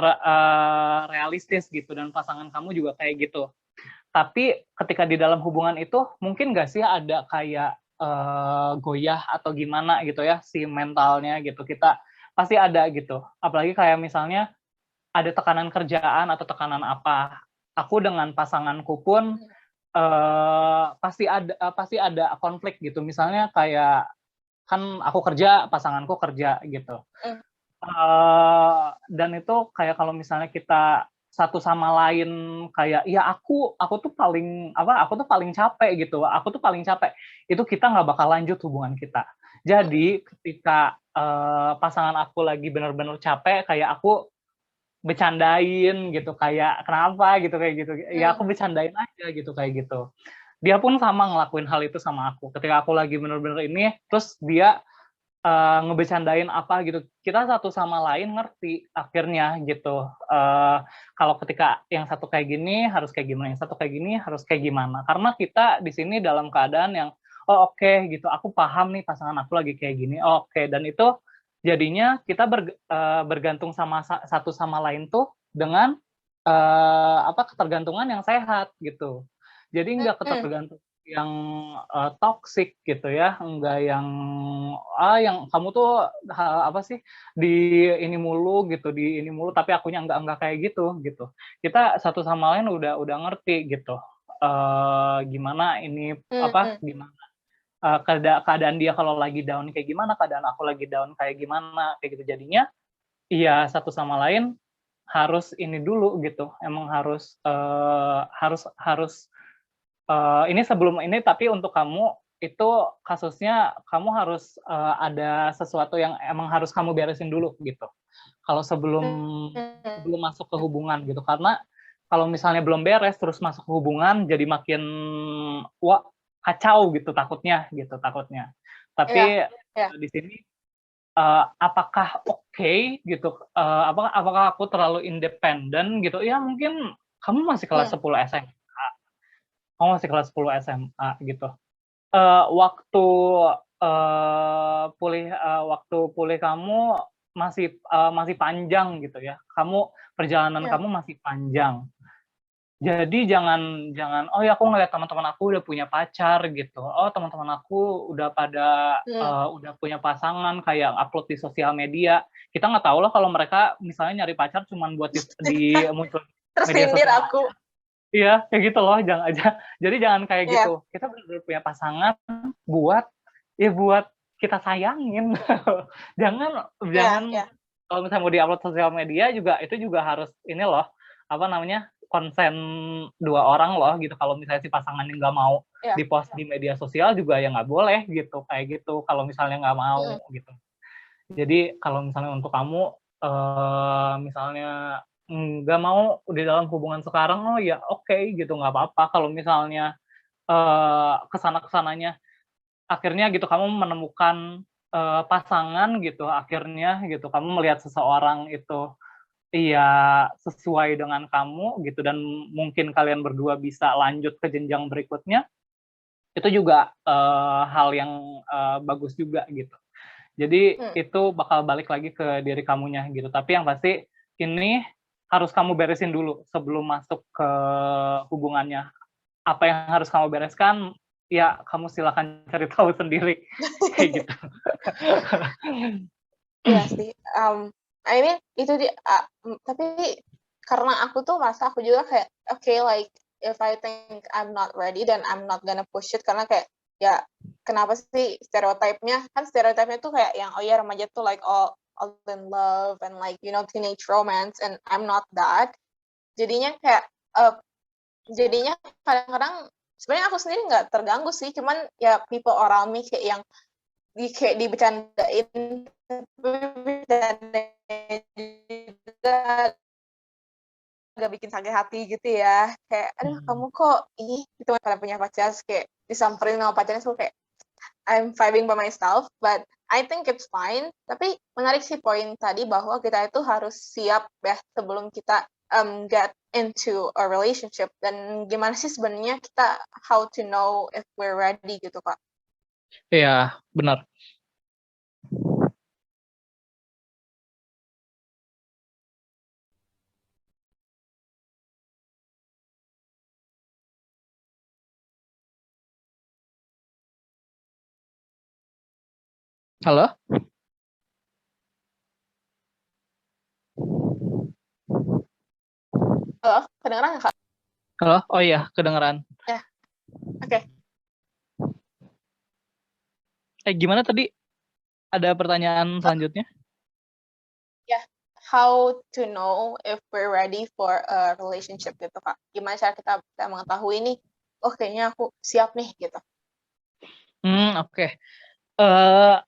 realistis gitu, dan pasangan kamu juga kayak gitu. Tapi ketika di dalam hubungan itu mungkin nggak sih ada kayak goyah atau gimana gitu ya si mentalnya gitu, kita pasti ada gitu. Apalagi kayak misalnya ada tekanan kerjaan atau tekanan apa. Aku dengan pasanganku pun pasti ada konflik gitu. Misalnya kayak kan aku kerja, pasanganku kerja gitu. Dan itu kayak kalau misalnya kita satu sama lain kayak, ya aku tuh paling capek gitu, itu kita nggak bakal lanjut hubungan kita. Jadi ketika pasangan aku lagi benar-benar capek, kayak aku bercandain gitu, kayak kenapa gitu, kayak gitu, ya aku bercandain aja gitu, kayak gitu. Dia pun sama ngelakuin hal itu sama aku, ketika aku lagi benar-benar ini, terus dia ngebecandain apa gitu, kita satu sama lain ngerti akhirnya gitu, kalau ketika yang satu kayak gini harus kayak gimana, yang satu kayak gini harus kayak gimana, karena kita di sini dalam keadaan yang oh oke gitu, aku paham nih pasangan aku lagi kayak gini, oh, oke. Dan itu jadinya kita bergantung sama satu sama lain tuh dengan ketergantungan yang sehat gitu. Jadi nggak ketergantungan yang toxic gitu ya, enggak yang yang kamu tuh di ini mulu tapi akunya enggak kayak gitu. Kita satu sama lain udah ngerti gitu. gimana ini apa gimana keadaan dia kalau lagi down kayak gimana, keadaan aku lagi down kayak gimana, kayak gitu. Jadinya iya satu sama lain harus ini dulu gitu. Emang harus ini sebelum ini, tapi untuk kamu itu kasusnya kamu harus ada sesuatu yang emang harus kamu beresin dulu gitu. Kalau sebelum masuk ke hubungan gitu, karena kalau misalnya belum beres terus masuk ke hubungan jadi makin kacau gitu takutnya. Tapi di sini apakah oke gitu? Apakah aku terlalu independen gitu? Ya mungkin kamu masih kelas 10 SMA. Kamu masih kelas 10 SMA gitu. Waktu pulih kamu masih panjang gitu ya. Perjalanan kamu masih panjang. Jadi jangan oh ya aku ngeliat teman-teman aku udah punya pacar gitu. Oh teman-teman aku udah pada udah punya pasangan kayak upload di sosial media. Kita nggak tahu lah kalau mereka misalnya nyari pacar cuman buat di muncul media sosial. Aku. Iya, kayak gitu loh, jadi jangan kayak gitu. Kita benar-benar punya pasangan buat kita sayangin. jangan kalau misalnya mau diupload sosial media juga itu juga harus ini loh, konsen dua orang loh gitu. Kalau misalnya si pasangan yang nggak mau di-post di media sosial juga ya nggak boleh gitu, kayak gitu. Kalau misalnya nggak mau gitu. Jadi kalau misalnya untuk kamu misalnya nggak mau di dalam hubungan sekarang, ya oke gitu, nggak apa-apa. Kalau misalnya kesananya akhirnya gitu kamu menemukan pasangan gitu, akhirnya gitu kamu melihat seseorang itu sesuai dengan kamu gitu, dan mungkin kalian berdua bisa lanjut ke jenjang berikutnya, itu juga hal yang bagus juga gitu. Jadi itu bakal balik lagi ke diri kamunya gitu. Tapi yang pasti ini harus kamu beresin dulu sebelum masuk ke hubungannya. Apa yang harus kamu bereskan, ya kamu silakan cari tahu sendiri. Kayak gitu. Iya sih. I mean itu tapi karena aku tuh merasa aku juga kayak like if I think I'm not ready then I'm not gonna push it, karena kayak ya kenapa sih stereotipnya tuh kayak yang remaja tuh like all in love and like teenage romance, and I'm not that. Jadinya kayak jadinya kadang-kadang sebenarnya aku sendiri nggak terganggu sih, cuman ya people around me kayak yang kayak dibecandain juga agak bikin sakit hati gitu ya, kayak aduh kamu kok gitu pada punya pacar, kayak disamperin sama pacarnya tuh kayak I'm vibing by myself, but I think it's fine. Tapi menarik sih poin tadi bahwa kita itu harus siap ya sebelum kita get into a relationship, dan gimana sih sebenarnya kita how to know if we're ready gitu Kak. Iya, benar. Halo? Halo, kedengeran nggak Kak? Halo? Oh iya, kedengeran. Ya, oke. Gimana tadi? Ada pertanyaan selanjutnya? Ya, how to know if we're ready for a relationship gitu Kak. Gimana cara kita mengetahui nih, kayaknya aku siap nih gitu. Oke.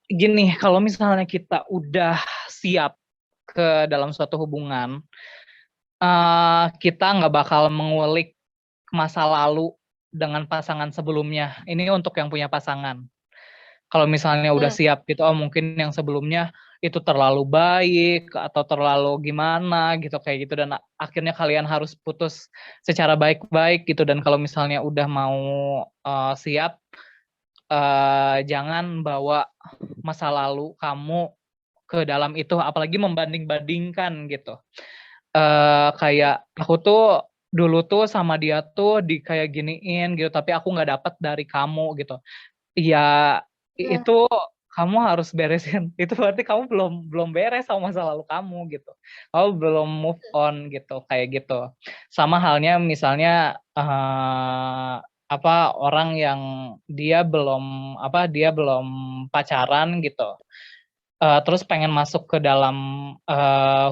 Gini, kalau misalnya kita udah siap ke dalam suatu hubungan, kita nggak bakal mengulik masa lalu dengan pasangan sebelumnya. Ini untuk yang punya pasangan. Kalau misalnya udah siap gitu, mungkin yang sebelumnya itu terlalu baik atau terlalu gimana gitu kayak gitu, dan akhirnya kalian harus putus secara baik-baik gitu. Dan kalau misalnya udah mau siap, jangan bawa masa lalu kamu ke dalam itu, apalagi membanding-bandingkan gitu. Kayak aku tuh dulu tuh sama dia tuh kayak giniin gitu, tapi aku nggak dapet dari kamu gitu. Ya itu kamu harus beresin. Itu berarti kamu belum beres sama masa lalu kamu gitu. Kamu belum move on gitu, kayak gitu. Sama halnya misalnya orang yang dia belum pacaran gitu. Terus pengen masuk ke dalam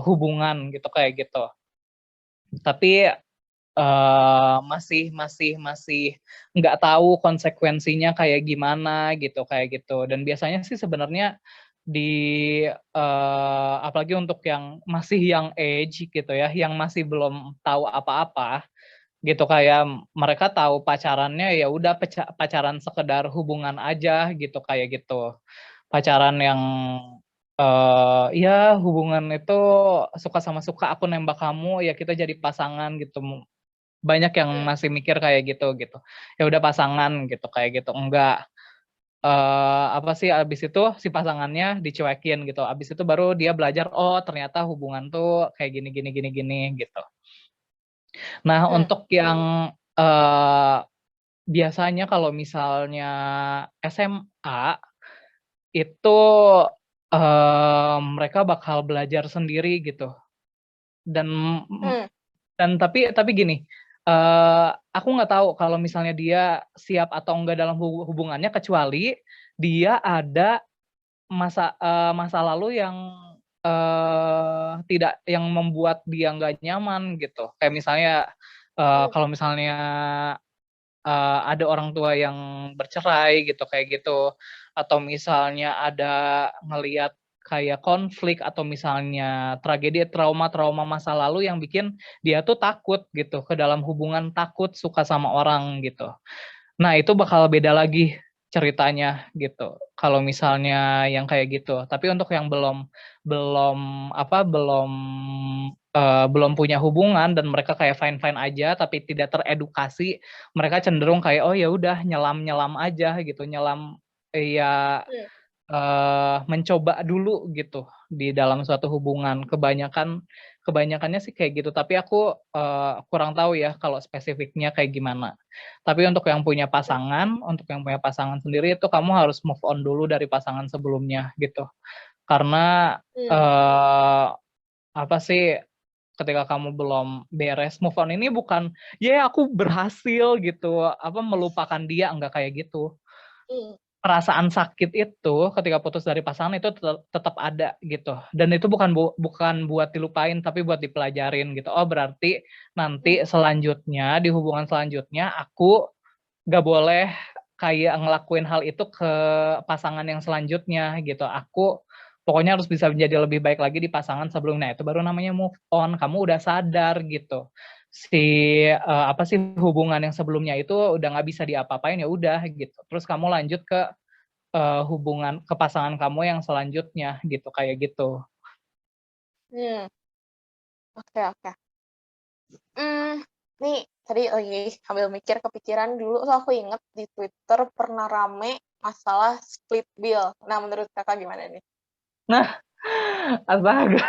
hubungan gitu, kayak gitu. Tapi masih nggak tahu konsekuensinya kayak gimana gitu, kayak gitu. Dan biasanya sih sebenarnya apalagi untuk yang masih young age gitu ya, yang masih belum tahu apa-apa gitu, kayak mereka tahu pacarannya ya udah pacaran sekedar hubungan aja gitu, kayak gitu. Pacaran yang ya hubungan itu suka sama suka, aku nembak kamu ya kita jadi pasangan gitu. Banyak yang masih mikir kayak gitu. Ya udah pasangan gitu, kayak gitu. Enggak, abis itu si pasangannya dicuekin gitu. Abis itu baru dia belajar, oh ternyata hubungan tuh kayak gini gitu. Nah, untuk yang biasanya kalau misalnya SMA itu mereka bakal belajar sendiri gitu. Dan tapi gini, aku nggak tahu kalau misalnya dia siap atau enggak dalam hubungannya, kecuali dia ada masa lalu yang yang membuat dia nggak nyaman gitu. Kayak misalnya kalau misalnya ada orang tua yang bercerai gitu, kayak gitu, atau misalnya ada ngelihat kayak konflik atau misalnya tragedi, trauma masa lalu yang bikin dia tuh takut gitu ke dalam hubungan, takut suka sama orang gitu. Nah, itu bakal beda lagi ceritanya gitu. Kalau misalnya yang kayak gitu. Tapi untuk yang belum belum belum punya hubungan dan mereka kayak fine-fine aja tapi tidak teredukasi, mereka cenderung kayak oh ya udah nyelam aja gitu, ya mencoba dulu gitu di dalam suatu hubungan. Kebanyakannya sih kayak gitu, tapi aku kurang tahu ya kalau spesifiknya kayak gimana. Tapi untuk yang punya pasangan sendiri itu kamu harus move on dulu dari pasangan sebelumnya gitu. Karena ketika kamu belum beres move on ini bukan aku berhasil gitu, melupakan dia, enggak kayak gitu. Perasaan sakit itu ketika putus dari pasangan itu tetap ada gitu, dan itu bukan buat dilupain tapi buat dipelajarin gitu. Oh berarti nanti selanjutnya di hubungan selanjutnya aku gak boleh kayak ngelakuin hal itu ke pasangan yang selanjutnya gitu. Aku pokoknya harus bisa menjadi lebih baik lagi di pasangan sebelumnya. Itu baru namanya move on. Kamu udah sadar gitu. Hubungan yang sebelumnya itu udah nggak bisa diapa-apain, ya udah gitu. Terus kamu lanjut ke hubungan ke pasangan kamu yang selanjutnya gitu, kayak gitu. Oke. Nih tadi lagi sambil mikir kepikiran dulu tuh aku inget di Twitter pernah rame masalah split bill. Nah, menurut kakak gimana nih? Nah, astaga.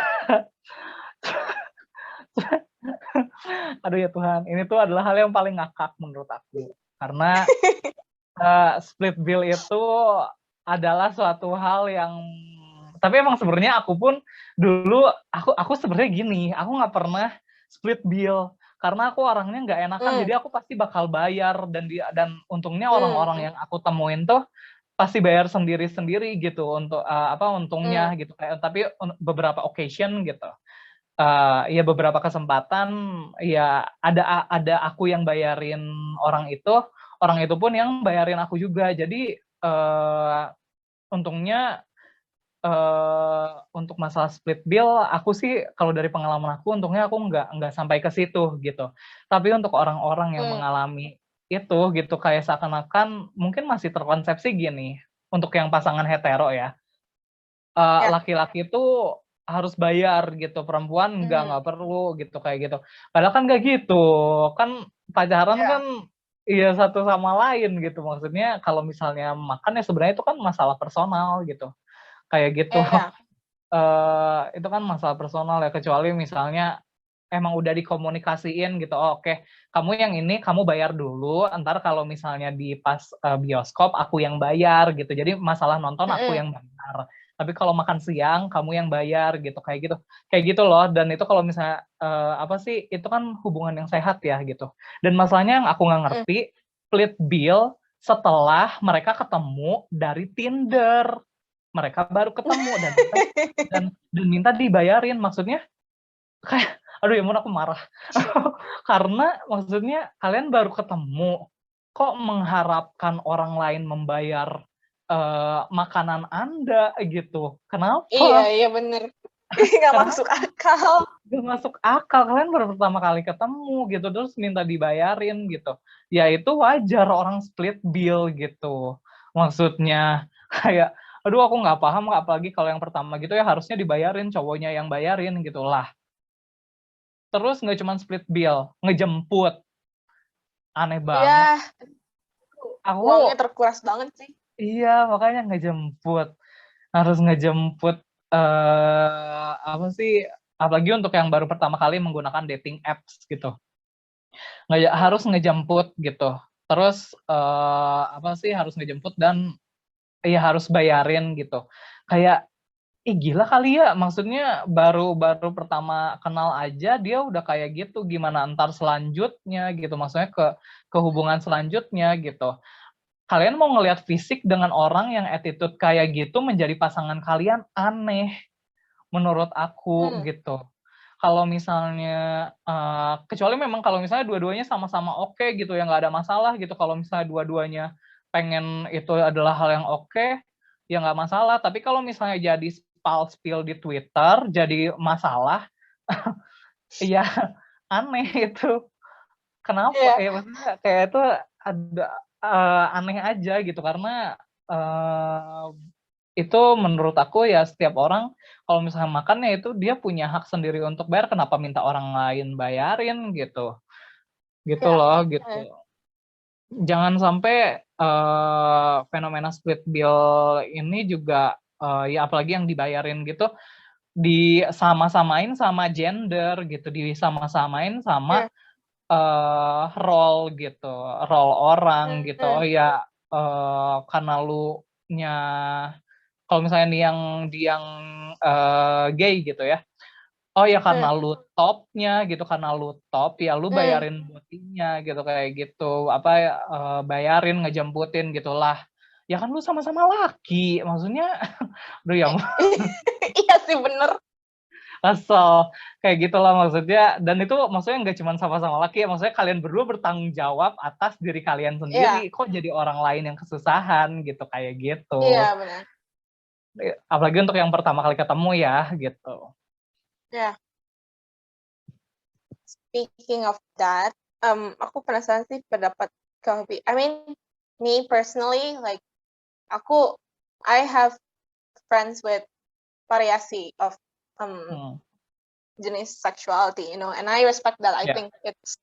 Aduh ya Tuhan, ini tuh adalah hal yang paling ngakak menurut aku. Karena split bill itu adalah suatu hal yang, tapi emang sebenarnya aku pun dulu aku sebenarnya gini, aku nggak pernah split bill karena aku orangnya nggak enakan, jadi aku pasti bakal bayar, dan untungnya orang-orang yang aku temuin tuh pasti bayar sendiri-sendiri gitu untuk untungnya gitu. Tapi beberapa occasion gitu, ya beberapa kesempatan ya ada aku yang bayarin orang itu pun yang bayarin aku juga. Jadi untungnya untuk masalah split bill, aku sih kalau dari pengalaman aku untungnya aku nggak sampai ke situ gitu. Tapi untuk orang-orang yang mengalami itu gitu, kayak seakan-akan mungkin masih terkonsepsi gini, untuk yang pasangan hetero ya, laki-laki itu harus bayar gitu, perempuan nggak perlu gitu, kayak gitu. Padahal kan nggak gitu, kan pacaran kan iya satu sama lain gitu. Maksudnya kalau misalnya makan ya sebenarnya itu kan masalah personal gitu, kayak gitu. Itu kan masalah personal ya, kecuali misalnya emang udah dikomunikasiin gitu. Oh, oke, kamu yang ini kamu bayar dulu, entar kalau misalnya di pas bioskop aku yang bayar gitu. Jadi masalah nonton aku yang bayar. Tapi kalau makan siang kamu yang bayar gitu, kayak gitu. Kayak gitu loh. Dan itu kalau misalnya apa sih, itu kan hubungan yang sehat ya gitu. Dan masalahnya yang aku nggak ngerti, split bill setelah mereka ketemu dari Tinder. Mereka baru ketemu dan minta dibayarin. Maksudnya kayak aduh ya ampun aku marah. Karena maksudnya kalian baru ketemu, kok mengharapkan orang lain membayar makanan Anda gitu. Iya, Kenapa? iya bener. Nggak Kenapa? masuk akal. Gak masuk akal, kalian baru pertama kali ketemu gitu, terus minta dibayarin gitu. Ya itu wajar orang split bill gitu. Maksudnya kayak, aduh aku nggak paham, apalagi kalau yang pertama gitu ya harusnya dibayarin, cowoknya yang bayarin gitu lah. Terus nggak cuma split bill, ngejemput. Aneh banget. Ya, uangnya Aku, terkuras banget sih. iya makanya ngejemput. Harus ngejemput, apa sih, apalagi untuk yang baru pertama kali menggunakan dating apps gitu. Harus ngejemput gitu. Terus, apa sih, harus ngejemput dan ya harus bayarin gitu. Kayak, ih gila kali ya, maksudnya baru pertama kenal aja dia udah kayak gitu, gimana entar selanjutnya gitu, maksudnya ke hubungan selanjutnya gitu. Kalian mau ngelihat fisik dengan orang yang attitude kayak gitu menjadi pasangan kalian, aneh menurut aku gitu. Kalau misalnya, kecuali memang kalau misalnya dua-duanya sama-sama oke gitu ya, nggak ada masalah gitu, kalau misalnya dua-duanya pengen itu adalah hal yang oke, ya nggak masalah. Tapi kalau misalnya jadi spill di Twitter, jadi masalah, ya aneh itu. Kenapa? Iya, Ya maksudnya kayak itu ada aneh aja gitu karena uh, itu menurut aku ya setiap orang kalau misalnya makan ya itu dia punya hak sendiri untuk bayar, kenapa minta orang lain bayarin gitu. Gitu iya. loh gitu. Jangan sampai fenomena split bill ini juga ya apalagi yang dibayarin gitu disama-samain sama gender gitu, disama-samain sama Iya. role gitu, role orang gitu. Oh Hmm. ya, karena lu nya kalau misalnya yang gay gitu ya. Oh ya Hmm. karena lu topnya gitu, karena lu top ya lu Hmm. bayarin bootingnya gitu kayak gitu. Apa bayarin ngejemputin gitulah. Ya kan lu sama-sama laki, maksudnya aduh ya Iya sih bener. kesel kayak gitulah maksudnya, dan itu maksudnya nggak cuma sama-sama laki ya, maksudnya kalian berdua bertanggung jawab atas diri kalian Iya, sendiri, kok jadi orang lain yang kesusahan gitu kayak gitu. iya benar. Apalagi untuk yang pertama kali ketemu ya gitu. Ya, speaking of that, aku penasaran sih pendapat Kak Hobi. I mean, me personally, like aku, I have friends with variasi of Hmm. jenis sexuality, you know, and I respect that. I Ya. think it's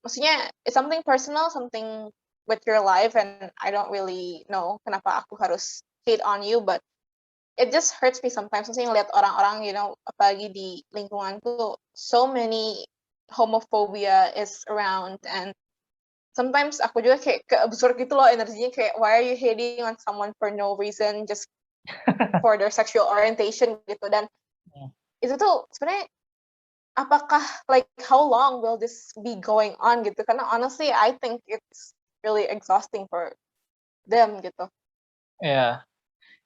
maksudnya it's something personal, something with your life, and I don't really know kenapa aku harus hate on you, but it just hurts me sometimes. Maksudnya ngeliat orang-orang, you know, apalagi di lingkunganku, so many homophobia is around, and sometimes aku juga kayak ke-absorb gitu loh energinya, kayak why are you hating on someone for no reason, just for their sexual orientation gitu. Dan itu tuh sebenarnya apakah like how long will this be going on gitu, karena honestly I think it's really exhausting for them gitu. Ya,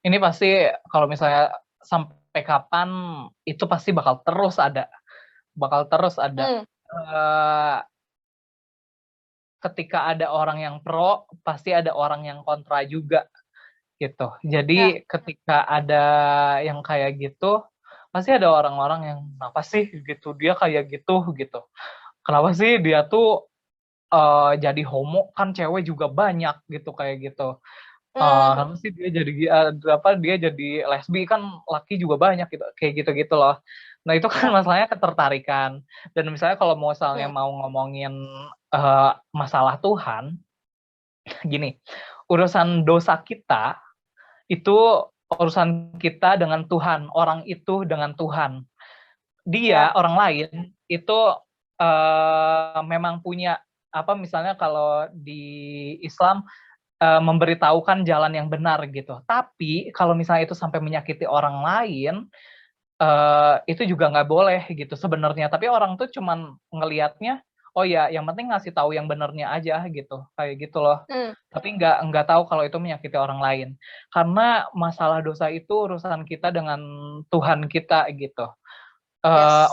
ini pasti kalau misalnya sampai kapan itu pasti bakal terus ada, Eh, ketika ada orang yang pro, pasti ada orang yang kontra juga gitu. Ya, Jadi ketika ada yang kayak gitu, pasti ada orang-orang yang kenapa sih gitu dia kayak gitu. Kenapa sih dia tuh jadi homo, kan cewek juga banyak gitu kayak gitu. Kenapa sih dia jadi dia jadi lesbi, kan laki juga banyak gitu kayak gitu loh. Nah itu kan ya, masalahnya ketertarikan. Dan misalnya kalau misalnya mau ngomongin masalah Tuhan, gini, urusan dosa kita itu urusan kita dengan Tuhan, orang itu dengan Tuhan. dia orang lain itu memang punya misalnya kalau di Islam memberitahukan jalan yang benar gitu. Tapi kalau misalnya itu sampai menyakiti orang lain, itu juga nggak boleh gitu sebenarnya. Tapi orang tuh cuman ngelihatnya, oh ya, yang penting ngasih tahu yang benernya aja gitu, kayak gitu loh. Tapi nggak tahu kalau itu menyakiti orang lain. Karena masalah dosa itu urusan kita dengan Tuhan kita gitu.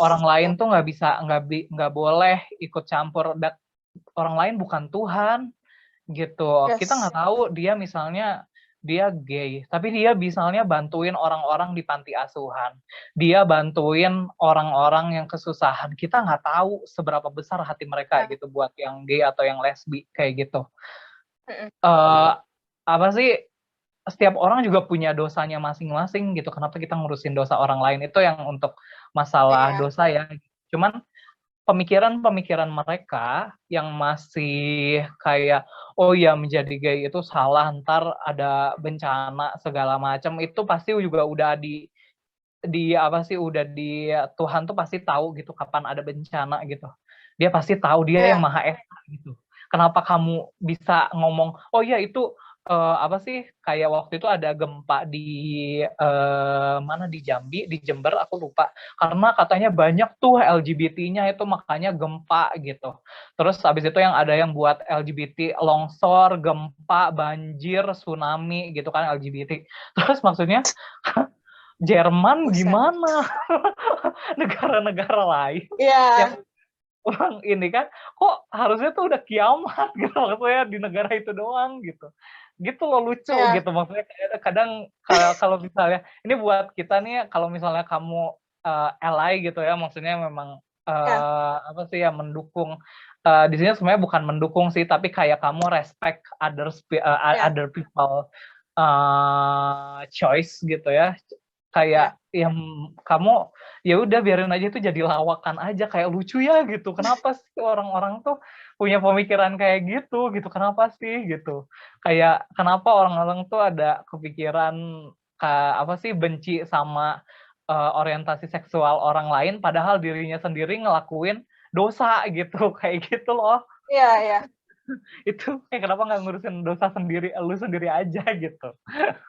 Orang lain tuh nggak boleh ikut campur. Dan orang lain bukan Tuhan gitu. Kita nggak tahu dia misalnya dia gay, tapi dia misalnya bantuin orang-orang di panti asuhan. Dia bantuin orang-orang yang kesusahan. Kita nggak tahu seberapa besar hati mereka gitu buat yang gay atau yang lesbi kayak gitu. Apa sih? Setiap orang juga punya dosanya masing-masing gitu. Kenapa kita ngurusin dosa orang lain? Itu yang untuk masalah dosa ya. Cuman pemikiran-pemikiran mereka yang masih kayak oh ya menjadi gay itu salah, ntar ada bencana segala macam, itu pasti juga udah di udah di Tuhan tuh pasti tahu gitu kapan ada bencana gitu. Dia pasti tahu, dia yang Maha Esa gitu. Kenapa kamu bisa ngomong oh ya itu kayak waktu itu ada gempa di mana di Jambi, di Jember aku lupa. Karena katanya banyak tuh LGBT-nya itu makanya gempa gitu. Terus habis itu yang ada yang buat LGBT longsor, gempa, banjir, tsunami gitu kan LGBT. Terus maksudnya Jerman gimana? Negara-negara lain yang orang ini kan kok harusnya tuh udah kiamat gitu maksudnya di negara itu doang gitu loh, lucu gitu maksudnya. Kadang kalau misalnya ini buat kita nih, kalau misalnya kamu ally gitu ya, maksudnya memang mendukung, di sini sebenarnya bukan mendukung sih, tapi kayak kamu respect other people choice gitu ya, kayak yang kamu ya udah biarin aja itu jadi lawakan aja, kayak lucu ya gitu. Kenapa sih orang-orang tuh punya pemikiran kayak gitu kenapa sih gitu. Kayak kenapa orang-orang tuh ada kepikiran benci sama orientasi seksual orang lain padahal dirinya sendiri ngelakuin dosa gitu. Kayak gitu loh. Iya. Itu kayak kenapa nggak ngurusin dosa sendiri, lu sendiri aja gitu.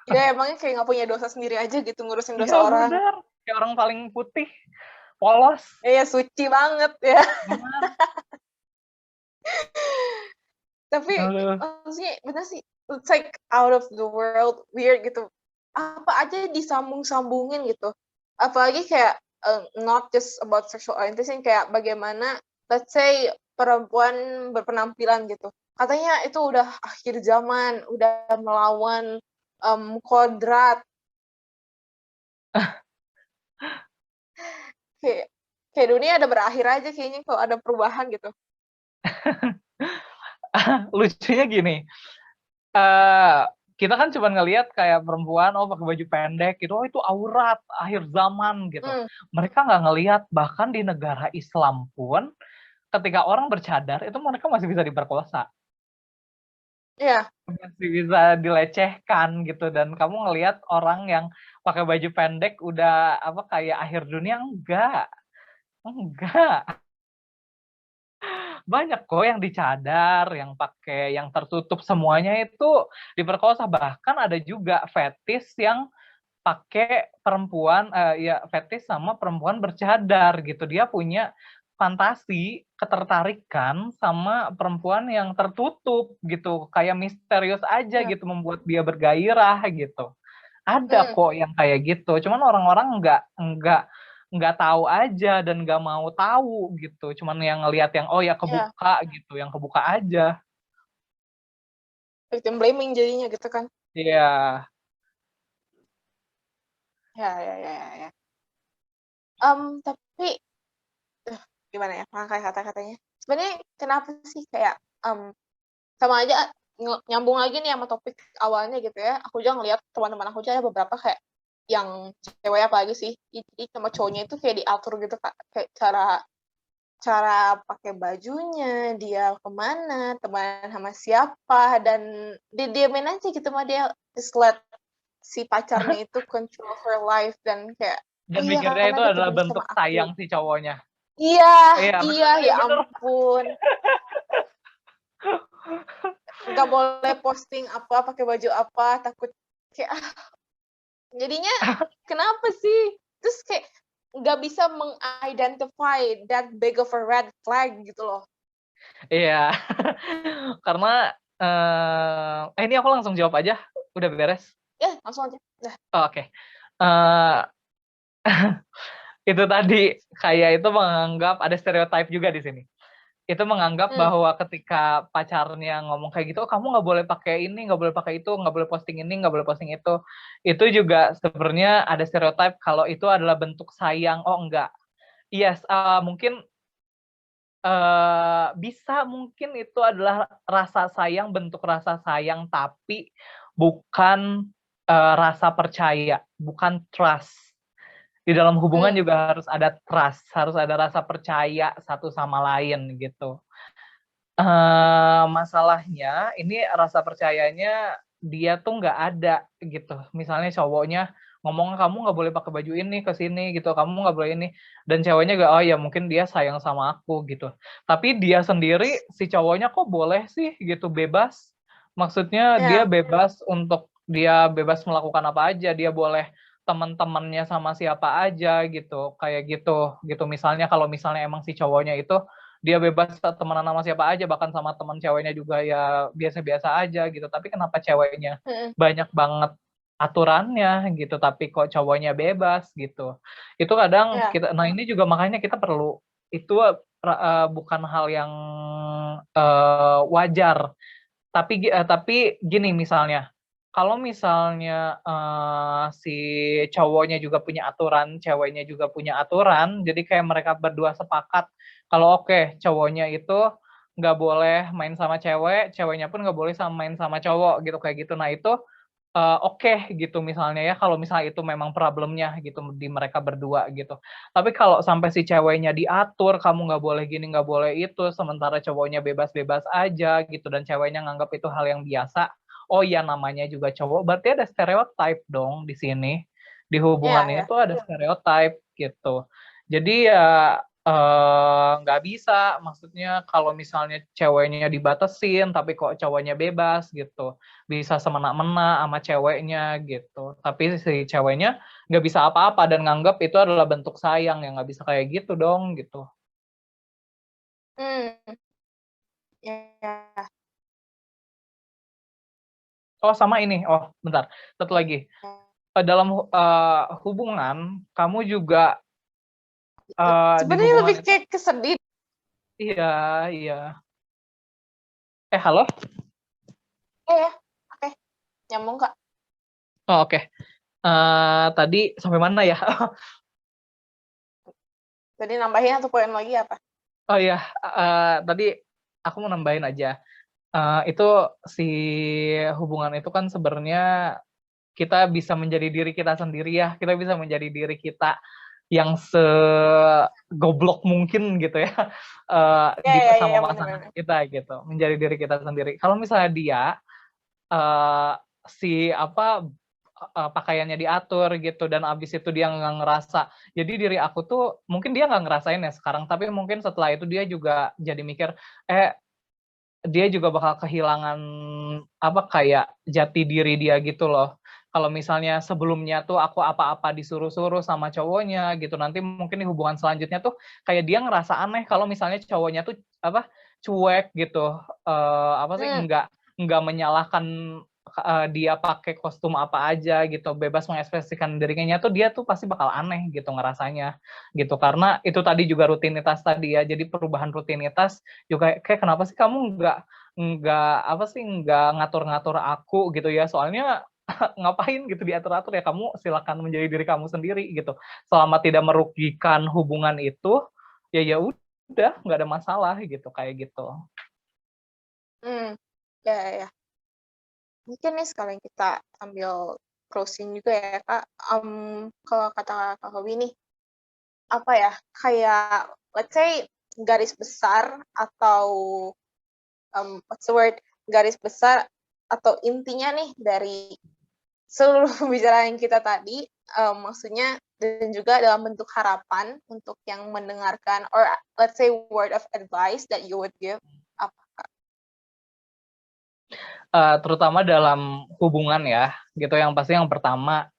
Ya emangnya kayak nggak punya dosa sendiri aja gitu ngurusin dosa Iya, orang. bener. Kayak orang paling putih, polos. Iya, suci banget ya. Tapi maksudnya bener sih, it's like out of the world, weird gitu. Apa aja disambung-sambungin gitu. Apalagi kayak not just about sexual orientation, kayak bagaimana let's say perempuan berpenampilan gitu. Katanya itu udah akhir zaman, udah melawan kodrat. Kayak dunia ada berakhir aja kayaknya kalau ada perubahan gitu. Lucunya gini, kita kan cuma ngelihat kayak perempuan pakai baju pendek gitu, itu aurat akhir zaman gitu. Mereka nggak ngelihat bahkan di negara Islam pun ketika orang bercadar itu mereka masih bisa diperkosa. Iya. Masih bisa dilecehkan gitu, dan kamu ngelihat orang yang pakai baju pendek udah kayak akhir dunia, enggak. Banyak kok yang dicadar, yang pakai yang tertutup semuanya itu diperkosa. Bahkan ada juga fetis yang pakai perempuan fetis sama perempuan bercadar gitu. Dia punya fantasi, ketertarikan sama perempuan yang tertutup gitu. Kayak misterius aja gitu, membuat dia bergairah gitu. Ada kok yang kayak gitu. Cuman orang-orang nggak tahu aja dan nggak mau tahu gitu. Cuman yang ngelihat yang kebuka gitu, yang kebuka aja. Victim blaming jadinya gitu kan. Iya. Ya. Tapi gimana ya pakai kata-katanya. Sebenarnya kenapa sih kayak sama aja nyambung lagi nih sama topik awalnya gitu ya. Aku juga ngeliat teman-teman aku juga ada beberapa kayak yang cewek apa lagi sih, jadi sama cowoknya itu kayak diatur gitu Kak, kayak cara pakai bajunya, dia kemana, teman sama siapa, dan didiamin aja gitu mah dia, just let si pacarnya itu control her life, dan kayak Dan iya mikirnya karena itu dia adalah peduli bentuk sama aku. sayang si cowoknya. Iya, Iya, iya, bener, ya bener. ampun. Nggak boleh posting apa, pakai baju apa, takut kayak jadinya kenapa sih? Terus kayak nggak bisa mengidentify that big of a red flag gitu loh. Iya. Karena ini aku langsung jawab aja. Udah beres? Ya, langsung aja. Nah, Oh, oke. Eh, itu tadi kayak itu menganggap ada stereotip juga di sini. Itu menganggap hmm, bahwa ketika pacarnya ngomong kayak gitu, oh, kamu nggak boleh pakai ini, nggak boleh pakai itu, nggak boleh posting ini, nggak boleh posting itu juga sebenarnya ada stereotip kalau itu adalah bentuk sayang. Oh enggak, yes, mungkin bisa mungkin itu adalah rasa sayang, bentuk rasa sayang, tapi bukan rasa percaya, bukan trust. Di dalam hubungan hmm, juga harus ada trust, harus ada rasa percaya satu sama lain gitu. Masalahnya ini rasa percayanya dia tuh nggak ada gitu. Misalnya cowoknya ngomong, "Kamu nggak boleh pakai baju ini ke sini," gitu, "kamu nggak boleh ini." Dan ceweknya nggak, "Oh ya mungkin dia sayang sama aku," gitu. Tapi dia sendiri, si cowoknya kok boleh sih gitu, bebas. Maksudnya ya, dia bebas melakukan apa aja, dia boleh teman-temannya sama siapa aja gitu, kayak gitu, gitu. Misalnya kalau misalnya emang si cowoknya itu dia bebas temenan sama siapa aja, bahkan sama teman ceweknya juga ya biasa-biasa aja gitu. Tapi kenapa ceweknya hmm, banyak banget aturannya gitu, tapi kok cowoknya bebas gitu. Itu kadang ya, nah ini juga makanya kita perlu itu bukan hal yang wajar. Tapi gini misalnya, kalau misalnya si cowoknya juga punya aturan, ceweknya juga punya aturan, jadi kayak mereka berdua sepakat kalau oke, cowoknya itu nggak boleh main sama cewek, ceweknya pun nggak boleh main sama cowok gitu kayak gitu. Nah itu oke gitu misalnya ya, kalau misalnya itu memang problemnya gitu di mereka berdua gitu. Tapi kalau sampai si ceweknya diatur, kamu nggak boleh gini, nggak boleh itu, sementara cowoknya bebas-bebas aja gitu, dan ceweknya nganggap itu hal yang biasa, oh ya namanya juga cowok, berarti ada stereotype dong di sini. Di ya, hubungan ini ya. tuh ada stereotype gitu. Jadi ya nggak bisa, maksudnya kalau misalnya ceweknya dibatasin, tapi kok cowoknya bebas gitu, bisa semena-mena sama ceweknya gitu. Tapi si ceweknya nggak bisa apa-apa dan nganggap itu adalah bentuk sayang, yang nggak bisa kayak gitu dong gitu. Hmm, ya, Oh sama ini, oh bentar, satu lagi. Dalam hubungan, kamu juga di sebenarnya hubungan lebih itu, kayak kesedih. iya, iya. Halo? Ya, oke, nyambung Kak. Oh, oke. Tadi sampai mana ya? Jadi nambahin satu poin lagi apa? Oh iya, tadi aku mau nambahin aja. Itu si hubungan itu kan sebenarnya kita bisa menjadi diri kita sendiri ya. Kita bisa menjadi diri kita yang segoblok mungkin gitu ya, Ya, ya, ya, sama ya, pasangan benar-benar. kita gitu, menjadi diri kita sendiri. Kalau misalnya dia eh, pakaiannya diatur gitu dan abis itu dia nggak ngerasa. Jadi diri aku tuh mungkin dia nggak ngerasain ya sekarang, tapi mungkin setelah itu dia juga jadi mikir, dia juga bakal kehilangan kayak jati diri dia gitu loh. Kalau misalnya sebelumnya tuh aku apa-apa disuruh-suruh sama cowoknya gitu, nanti mungkin di hubungan selanjutnya tuh kayak dia ngerasa aneh kalau misalnya cowoknya tuh cuek gitu, Hmm, nggak menyalahkan dia pakai kostum apa aja gitu, bebas mengekspresikan dirinya tuh dia tuh pasti bakal aneh gitu ngerasanya gitu, karena itu tadi juga rutinitas tadi ya, jadi perubahan rutinitas juga kayak kenapa sih kamu nggak ngatur-ngatur aku gitu ya, soalnya ngapain gitu diatur-atur, ya kamu silakan menjadi diri kamu sendiri gitu, selama tidak merugikan hubungan itu ya udah nggak ada masalah gitu kayak gitu. hmm, ya, ya, ya. Mungkin nih sekalian kita ambil closing juga ya Kak. Kalau kata Kak Hobi nih, apa ya, kayak let's say garis besar atau what's the word, garis besar atau intinya nih dari seluruh pembicaraan kita tadi, maksudnya dan juga dalam bentuk harapan untuk yang mendengarkan or let's say word of advice that you would give apa Kak? Terutama dalam hubungan ya, gitu. Yang pasti yang pertama,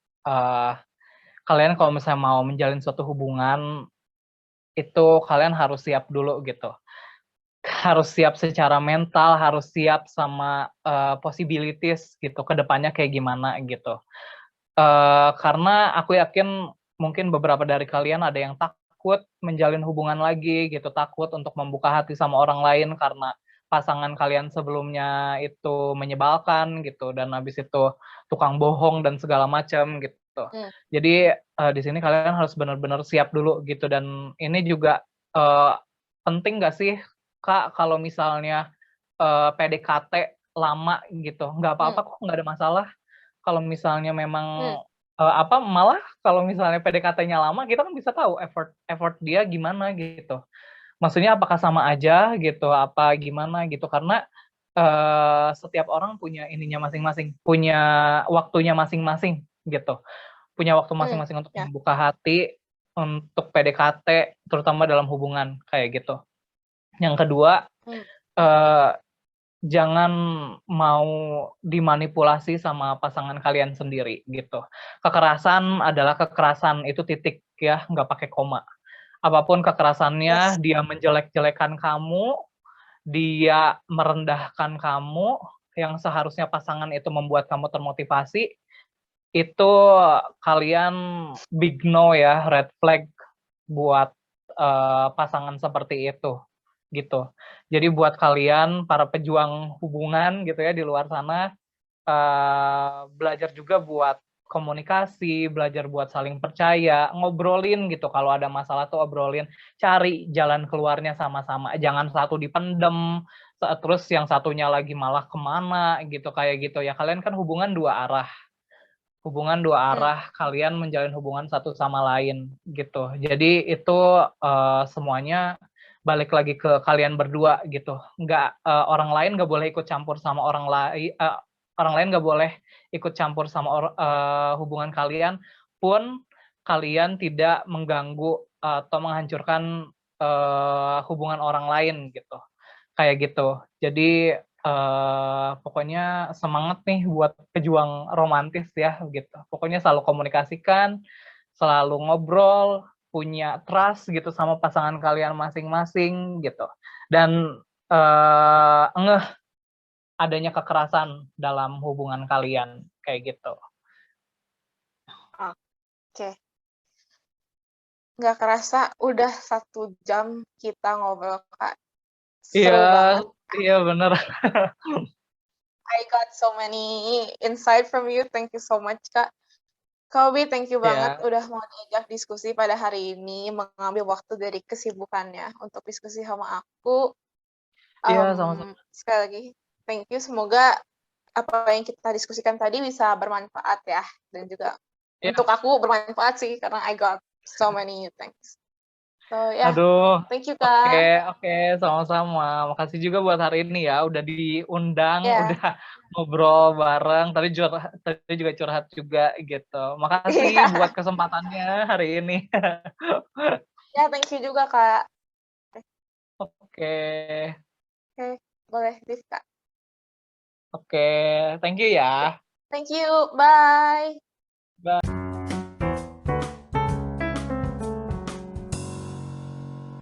kalian kalau misalnya mau menjalin suatu hubungan, itu kalian harus siap dulu gitu. Harus siap secara mental, harus siap sama, possibilities gitu, ke depannya kayak gimana gitu. Karena aku yakin mungkin beberapa dari kalian ada yang takut menjalin hubungan lagi gitu, takut untuk membuka hati sama orang lain karena pasangan kalian sebelumnya itu menyebalkan gitu, dan habis itu tukang bohong dan segala macam gitu. Jadi, di sini kalian harus benar-benar siap dulu gitu, dan ini juga, penting nggak sih, Kak, kalau misalnya, PDKT lama gitu? Nggak apa-apa kok, nggak ada masalah. Kalau misalnya memang, malah kalau misalnya PDKT-nya lama, kita kan bisa tahu effort effort dia gimana gitu. Maksudnya apakah sama aja gitu, apa gimana gitu. Karena, setiap orang punya ininya masing-masing, punya waktunya masing-masing gitu. Punya waktu masing-masing untuk Ya. membuka hati, untuk PDKT, terutama dalam hubungan, kayak gitu. Yang kedua, eee jangan mau dimanipulasi sama pasangan kalian sendiri gitu. Kekerasan adalah kekerasan, itu titik ya, nggak pakai koma. Apapun Yes. kekerasannya, dia menjelek-jelekan kamu, dia merendahkan kamu, yang seharusnya pasangan itu membuat kamu termotivasi, itu kalian big no ya, red flag buat, pasangan seperti itu, gitu. Jadi buat kalian para pejuang hubungan gitu ya di luar sana, belajar juga buat komunikasi, belajar buat saling percaya, ngobrolin gitu, kalau ada masalah tuh obrolin, cari jalan keluarnya sama-sama, jangan satu dipendem, terus yang satunya lagi malah kemana gitu, kayak gitu ya. Kalian kan hubungan dua arah. Hubungan dua arah, kalian menjalin hubungan satu sama lain, gitu. Jadi itu, semuanya balik lagi ke kalian berdua, gitu. Orang lain nggak boleh ikut campur sama orang lain nggak boleh ikut campur sama hubungan kalian, pun kalian tidak mengganggu atau menghancurkan, hubungan orang lain, gitu. Kayak gitu. Jadi, pokoknya semangat nih buat pejuang romantis ya, gitu. Pokoknya selalu komunikasikan, selalu ngobrol, punya trust gitu sama pasangan kalian masing-masing gitu. Dan, ngeh adanya kekerasan dalam hubungan kalian, kayak gitu. Oke. Nggak kerasa udah 1 jam kita ngobrol, Kak. Seru banget. Iya bener. I got so many insight from you. Thank you so much, Kak. Kobi, thank you banget Iya. udah mau diajak diskusi pada hari ini, mengambil waktu dari kesibukannya untuk diskusi sama aku. Iya, sama-sama. Sekali lagi, thank you. Semoga apa yang kita diskusikan tadi bisa bermanfaat ya, dan juga Iya. untuk aku bermanfaat sih, karena I got so many new things. So yeah, Aduh, thank you, oke Kak. oke, sama-sama. Makasih juga buat hari ini ya, udah diundang, Ya, udah ngobrol bareng, tadi juga curhat juga gitu. Makasih buat iya. kesempatannya hari ini. Ya, thank you juga, Kak. Oke Oke, boleh leave, Kak. oke, thank you Oke, ya. thank you, bye. Bye.